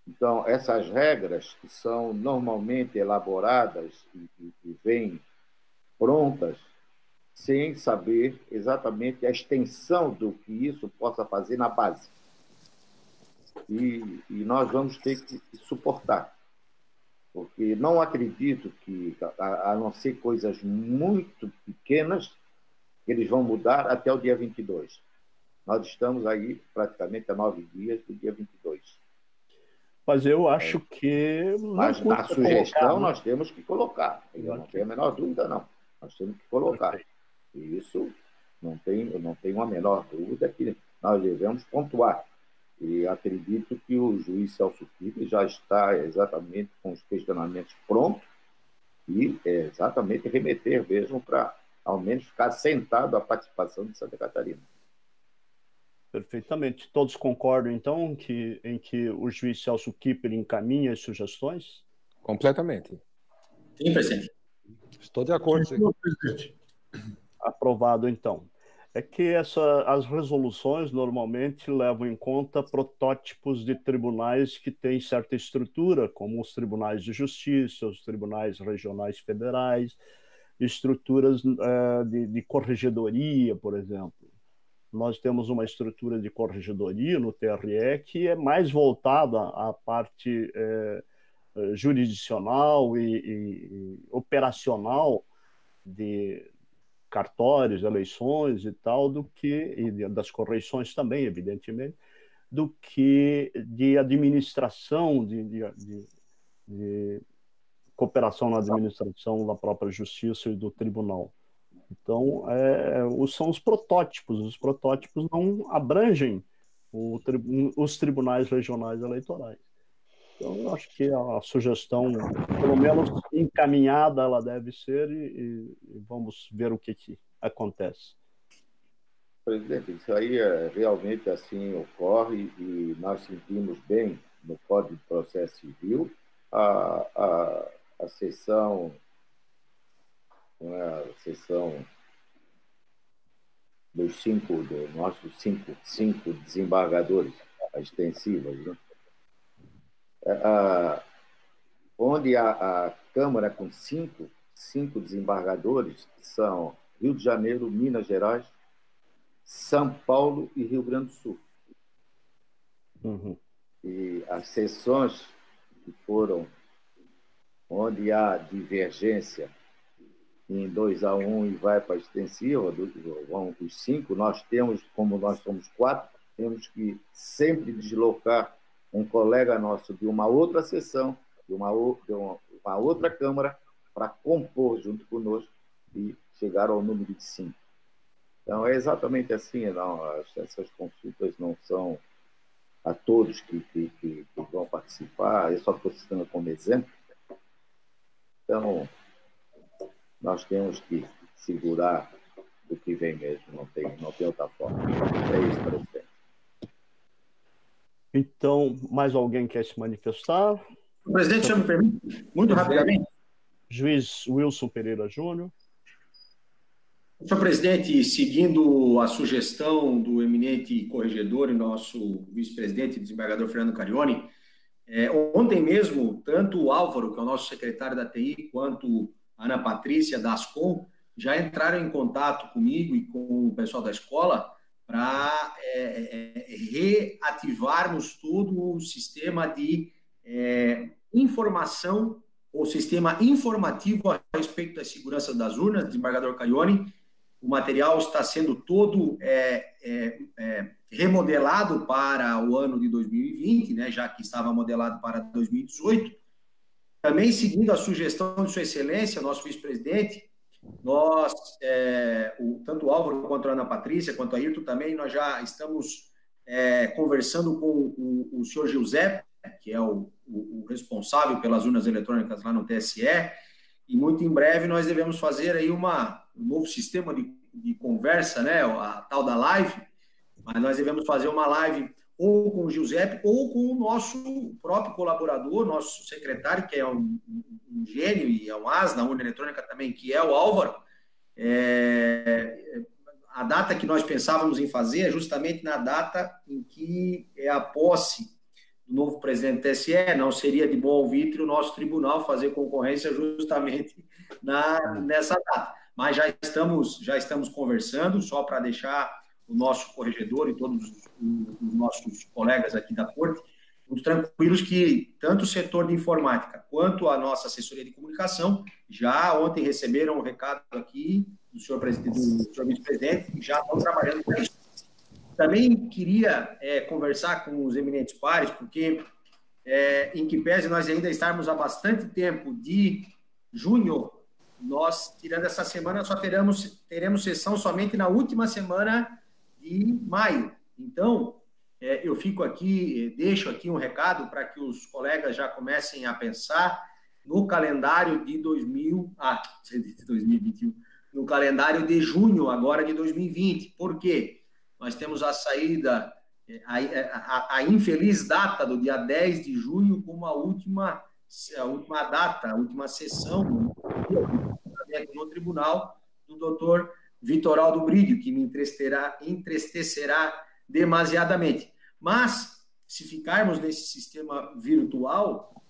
Então, essas regras que são normalmente elaboradas e vêm prontas, sem saber exatamente a extensão do que isso possa fazer na base. E nós vamos ter que suportar. Porque não acredito que, a não ser coisas muito pequenas, eles vão mudar até o dia 22. Nós estamos aí praticamente a 9 dias do dia 22. Mas eu acho que... Mas na sugestão nós temos que colocar. Eu não tenho a menor dúvida, não. Nós temos que colocar. E isso não tem uma menor dúvida que nós devemos pontuar. E acredito que o juiz Celso Pibe já está exatamente com os questionamentos prontos e exatamente remeter mesmo para, ao menos, ficar sentado à participação de Santa Catarina. Perfeitamente. Todos concordam, então, em que o juiz Celso Kipper encaminha as sugestões? Completamente. Sim, presidente. Estou de acordo, sim. Aprovado, então. É que as resoluções normalmente levam em conta protótipos de tribunais que têm certa estrutura, como os tribunais de justiça, os tribunais regionais federais, estruturas de corregedoria, por exemplo. Nós temos uma estrutura de corregedoria no TRE que é mais voltada à parte jurisdicional e operacional de cartórios, eleições e tal, e das correições também, evidentemente, do que de administração, de cooperação na administração da própria justiça e do tribunal. Então, são os protótipos não abrangem os tribunais regionais eleitorais. Então, eu acho que a sugestão, pelo menos encaminhada, ela deve ser e vamos ver o que acontece. Presidente, isso aí realmente assim ocorre e nós sentimos bem no Código de Processo Civil a sessão dos nossos cinco desembargadores extensivas, né? Onde a Câmara com cinco desembargadores são Rio de Janeiro, Minas Gerais, São Paulo e Rio Grande do Sul. Uhum. E as sessões que foram onde há divergência em 2-1 e vai para a extensiva, vão os 5, nós temos, como nós somos 4, temos que sempre deslocar um colega nosso de uma outra sessão, de uma outra Câmara, para compor junto conosco e chegar ao número de 5. Então, é exatamente assim. Não, essas consultas não são a todos que vão participar, eu só estou citando como exemplo. Então, nós temos que segurar do que vem mesmo, não tem outra forma. É isso, presidente. Então, mais alguém quer se manifestar? Presidente, o senhor me permite? Muito rapidamente. Juiz Wilson Pereira Júnior. Senhor presidente, seguindo a sugestão do eminente corregedor e nosso vice-presidente, desembargador Fernando Carione, ontem mesmo, tanto o Álvaro, que é o nosso secretário da TI, quanto a Ana Patrícia, da Ascom, já entraram em contato comigo e com o pessoal da escola para reativarmos todo o sistema de informação, ou sistema informativo a respeito da segurança das urnas, desembargador Carione. O material está sendo todo remodelado para o ano de 2020, né, já que estava modelado para 2018. Também seguindo a sugestão de Sua Excelência, nosso vice-presidente, nós, tanto o Álvaro quanto a Ana Patrícia, quanto a Ayrton também, nós já estamos conversando com o senhor Giuseppe, que é o responsável pelas urnas eletrônicas lá no TSE, e muito em breve nós devemos fazer aí um novo sistema de conversa, né, a tal da live, mas nós devemos fazer uma live ou com o Giuseppe ou com o nosso próprio colaborador, nosso secretário, que é um gênio e é um as na urna eletrônica também, que é o Álvaro. A data que nós pensávamos em fazer é justamente na data em que é a posse do novo presidente do TSE. Não seria de bom alvitre o nosso tribunal fazer concorrência justamente nessa data. Mas já estamos conversando, só para deixar o nosso corregedor e todos os nossos colegas aqui da Corte muito tranquilos que tanto o setor de informática quanto a nossa assessoria de comunicação já ontem receberam um recado aqui do senhor vice-presidente e já estão trabalhando com isso. Também queria conversar com os eminentes pares, porque em que pese nós ainda estarmos há bastante tempo de junho, nós, tirando essa semana, só teremos sessão somente na última semana de maio. Então, eu fico aqui, deixo aqui um recado para que os colegas já comecem a pensar no calendário de 2021, no calendário de junho agora de 2020. Por quê? Nós temos a saída, a infeliz data do dia 10 de junho como a última data, a última sessão no tribunal do doutor Vitoraldo Brídio, que me entristecerá demasiadamente. Mas, se ficarmos nesse sistema virtual,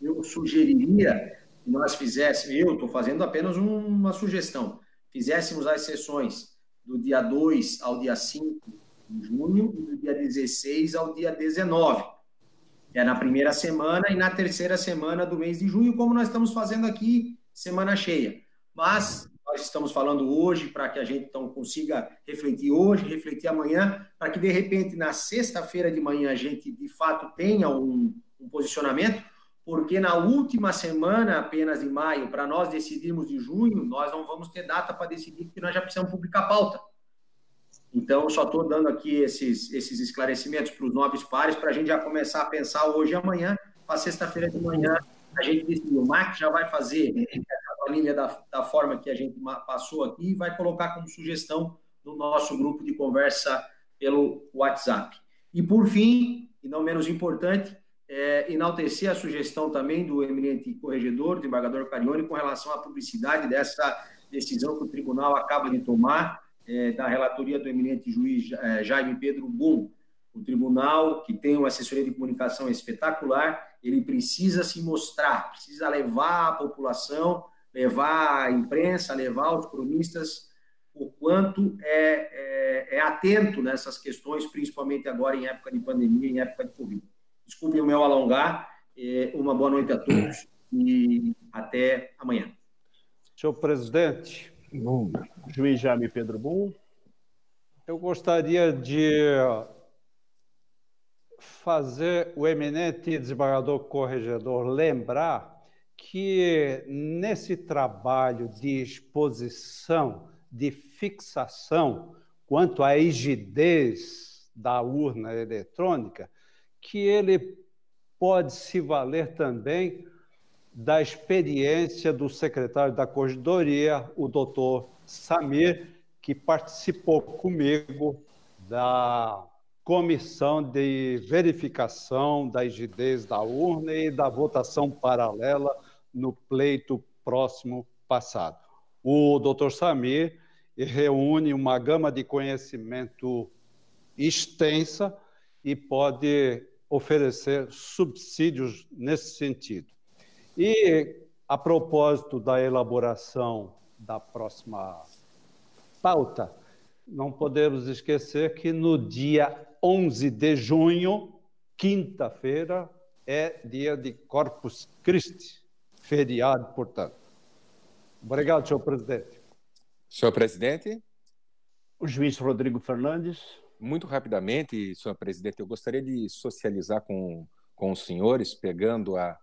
eu sugeriria que nós fizéssemos, eu estou fazendo apenas uma sugestão, fizéssemos as sessões do dia 2 ao dia 5 de junho e do dia 16 ao dia 19. Na primeira semana e na terceira semana do mês de junho, como nós estamos fazendo aqui, semana cheia. Mas nós estamos falando hoje para que a gente então consiga refletir hoje, refletir amanhã, para que de repente na sexta-feira de manhã a gente de fato tenha um posicionamento, porque na última semana apenas de maio, para nós decidirmos de junho, nós não vamos ter data para decidir, porque nós já precisamos publicar a pauta. Então, eu só estou dando aqui esses esclarecimentos para os nobres pares, para a gente já começar a pensar hoje e amanhã, para sexta-feira de manhã, a gente decidiu. O Mark já vai fazer a linha da forma que a gente passou aqui e vai colocar como sugestão no nosso grupo de conversa pelo WhatsApp. E, por fim, e não menos importante, enaltecer a sugestão também do eminente corregedor, desembargador Carione, com relação à publicidade dessa decisão que o tribunal acaba de tomar, da relatoria do eminente juiz Jaime Pedro Bum. O tribunal, que tem uma assessoria de comunicação espetacular, ele precisa se mostrar, precisa levar a população, levar a imprensa, levar os cronistas, o quanto é atento nessas questões, principalmente agora em época de pandemia, em época de Covid. Desculpem o meu alongar, uma boa noite a todos e até amanhã. Senhor presidente, Juiz Jaime Pedro Bum. Eu gostaria de fazer o eminente desembargador corregedor lembrar que nesse trabalho de exposição, de fixação, quanto à rigidez da urna eletrônica, que ele pode se valer também da experiência do secretário da Corregedoria, o doutor Samir, que participou comigo da comissão de verificação da rigidez da urna e da votação paralela no pleito próximo passado. O doutor Samir reúne uma gama de conhecimento extensa e pode oferecer subsídios nesse sentido. E, a propósito da elaboração da próxima pauta, não podemos esquecer que no dia 11 de junho, quinta-feira, é dia de Corpus Christi, feriado, portanto. Obrigado, senhor presidente. Senhor presidente? O juiz Rodrigo Fernandes. Muito rapidamente, senhor presidente, eu gostaria de socializar com os senhores, pegando a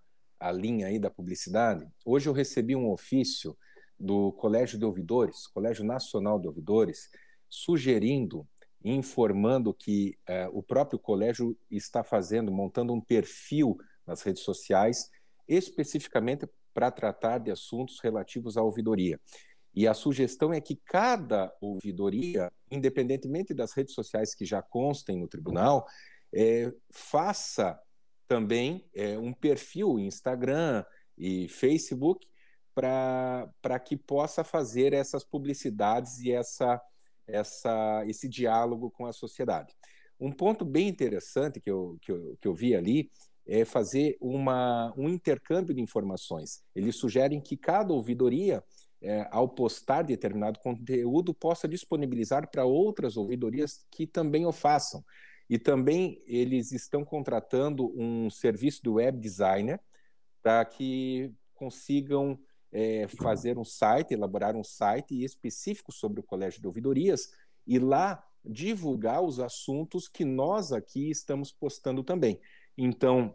linha aí da publicidade. Hoje eu recebi um ofício do Colégio de Ouvidores, Colégio Nacional de Ouvidores, sugerindo e informando que o próprio colégio está montando um perfil nas redes sociais, especificamente para tratar de assuntos relativos à ouvidoria. E a sugestão é que cada ouvidoria, independentemente das redes sociais que já constem no tribunal, faça também um perfil em Instagram e Facebook para que possa fazer essas publicidades e esse diálogo com a sociedade. Um ponto bem interessante que eu vi ali é fazer um intercâmbio de informações. Eles sugerem que cada ouvidoria, ao postar determinado conteúdo, possa disponibilizar para outras ouvidorias que também o façam. E também eles estão contratando um serviço do web designer para que consigam fazer um site, elaborar um site específico sobre o Colégio de Ouvidorias e lá divulgar os assuntos que nós aqui estamos postando também. Então,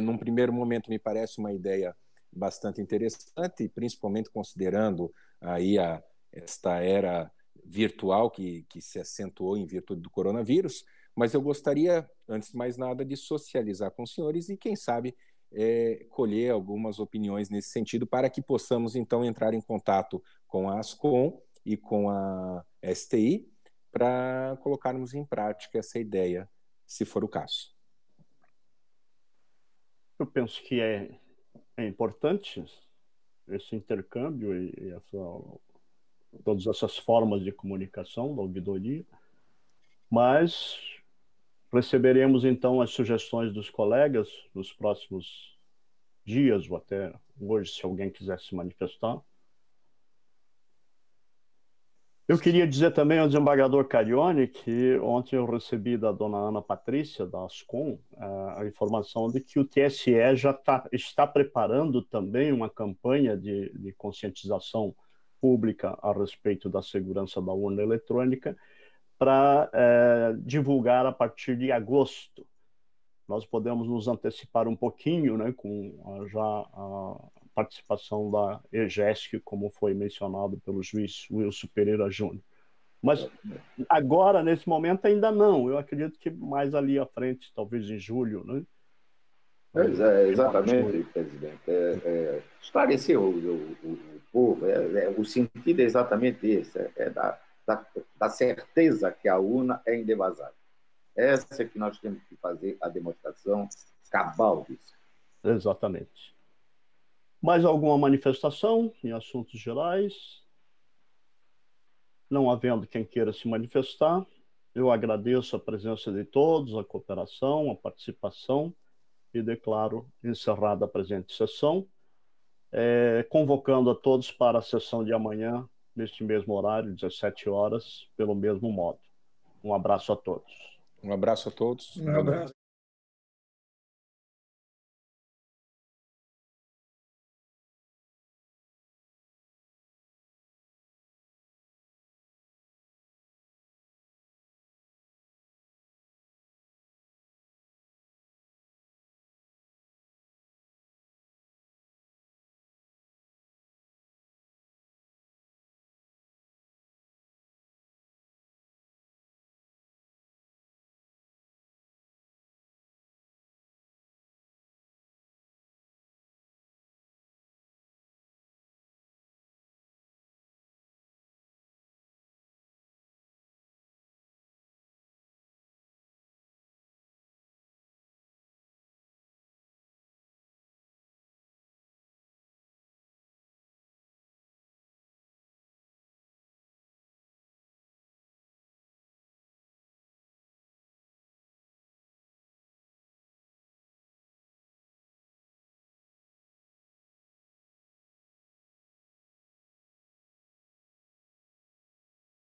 num primeiro momento, me parece uma ideia bastante interessante, principalmente considerando aí esta era virtual que se acentuou em virtude do coronavírus, mas eu gostaria, antes de mais nada, de socializar com os senhores e, quem sabe, colher algumas opiniões nesse sentido para que possamos, então, entrar em contato com a Ascom e com a STI para colocarmos em prática essa ideia, se for o caso. Eu penso que é importante esse intercâmbio e todas essas formas de comunicação da ouvidoria, mas receberemos, então, as sugestões dos colegas nos próximos dias, ou até hoje, se alguém quiser se manifestar. Eu queria dizer também ao desembargador Carione que ontem eu recebi da dona Ana Patrícia, da Ascom, a informação de que o TSE já está preparando também uma campanha de conscientização pública a respeito da segurança da urna eletrônica para divulgar a partir de agosto. Nós podemos nos antecipar um pouquinho, né, com já a participação da EGESC, como foi mencionado pelo juiz Wilson Pereira Júnior. Mas agora, nesse momento, ainda não. Eu acredito que mais ali à frente, talvez em julho, né? Exatamente, presidente. Esclarecer o povo, o sentido é exatamente esse, da certeza que a urna é indevasável. Essa é que nós temos que fazer a demonstração cabal disso. Exatamente. Mais alguma manifestação em assuntos gerais? Não havendo quem queira se manifestar, eu agradeço a presença de todos, a cooperação, a participação e declaro encerrada a presente sessão, convocando a todos para a sessão de amanhã, neste mesmo horário, 17 horas, pelo mesmo modo. Um abraço a todos. Um abraço a todos. Um abraço.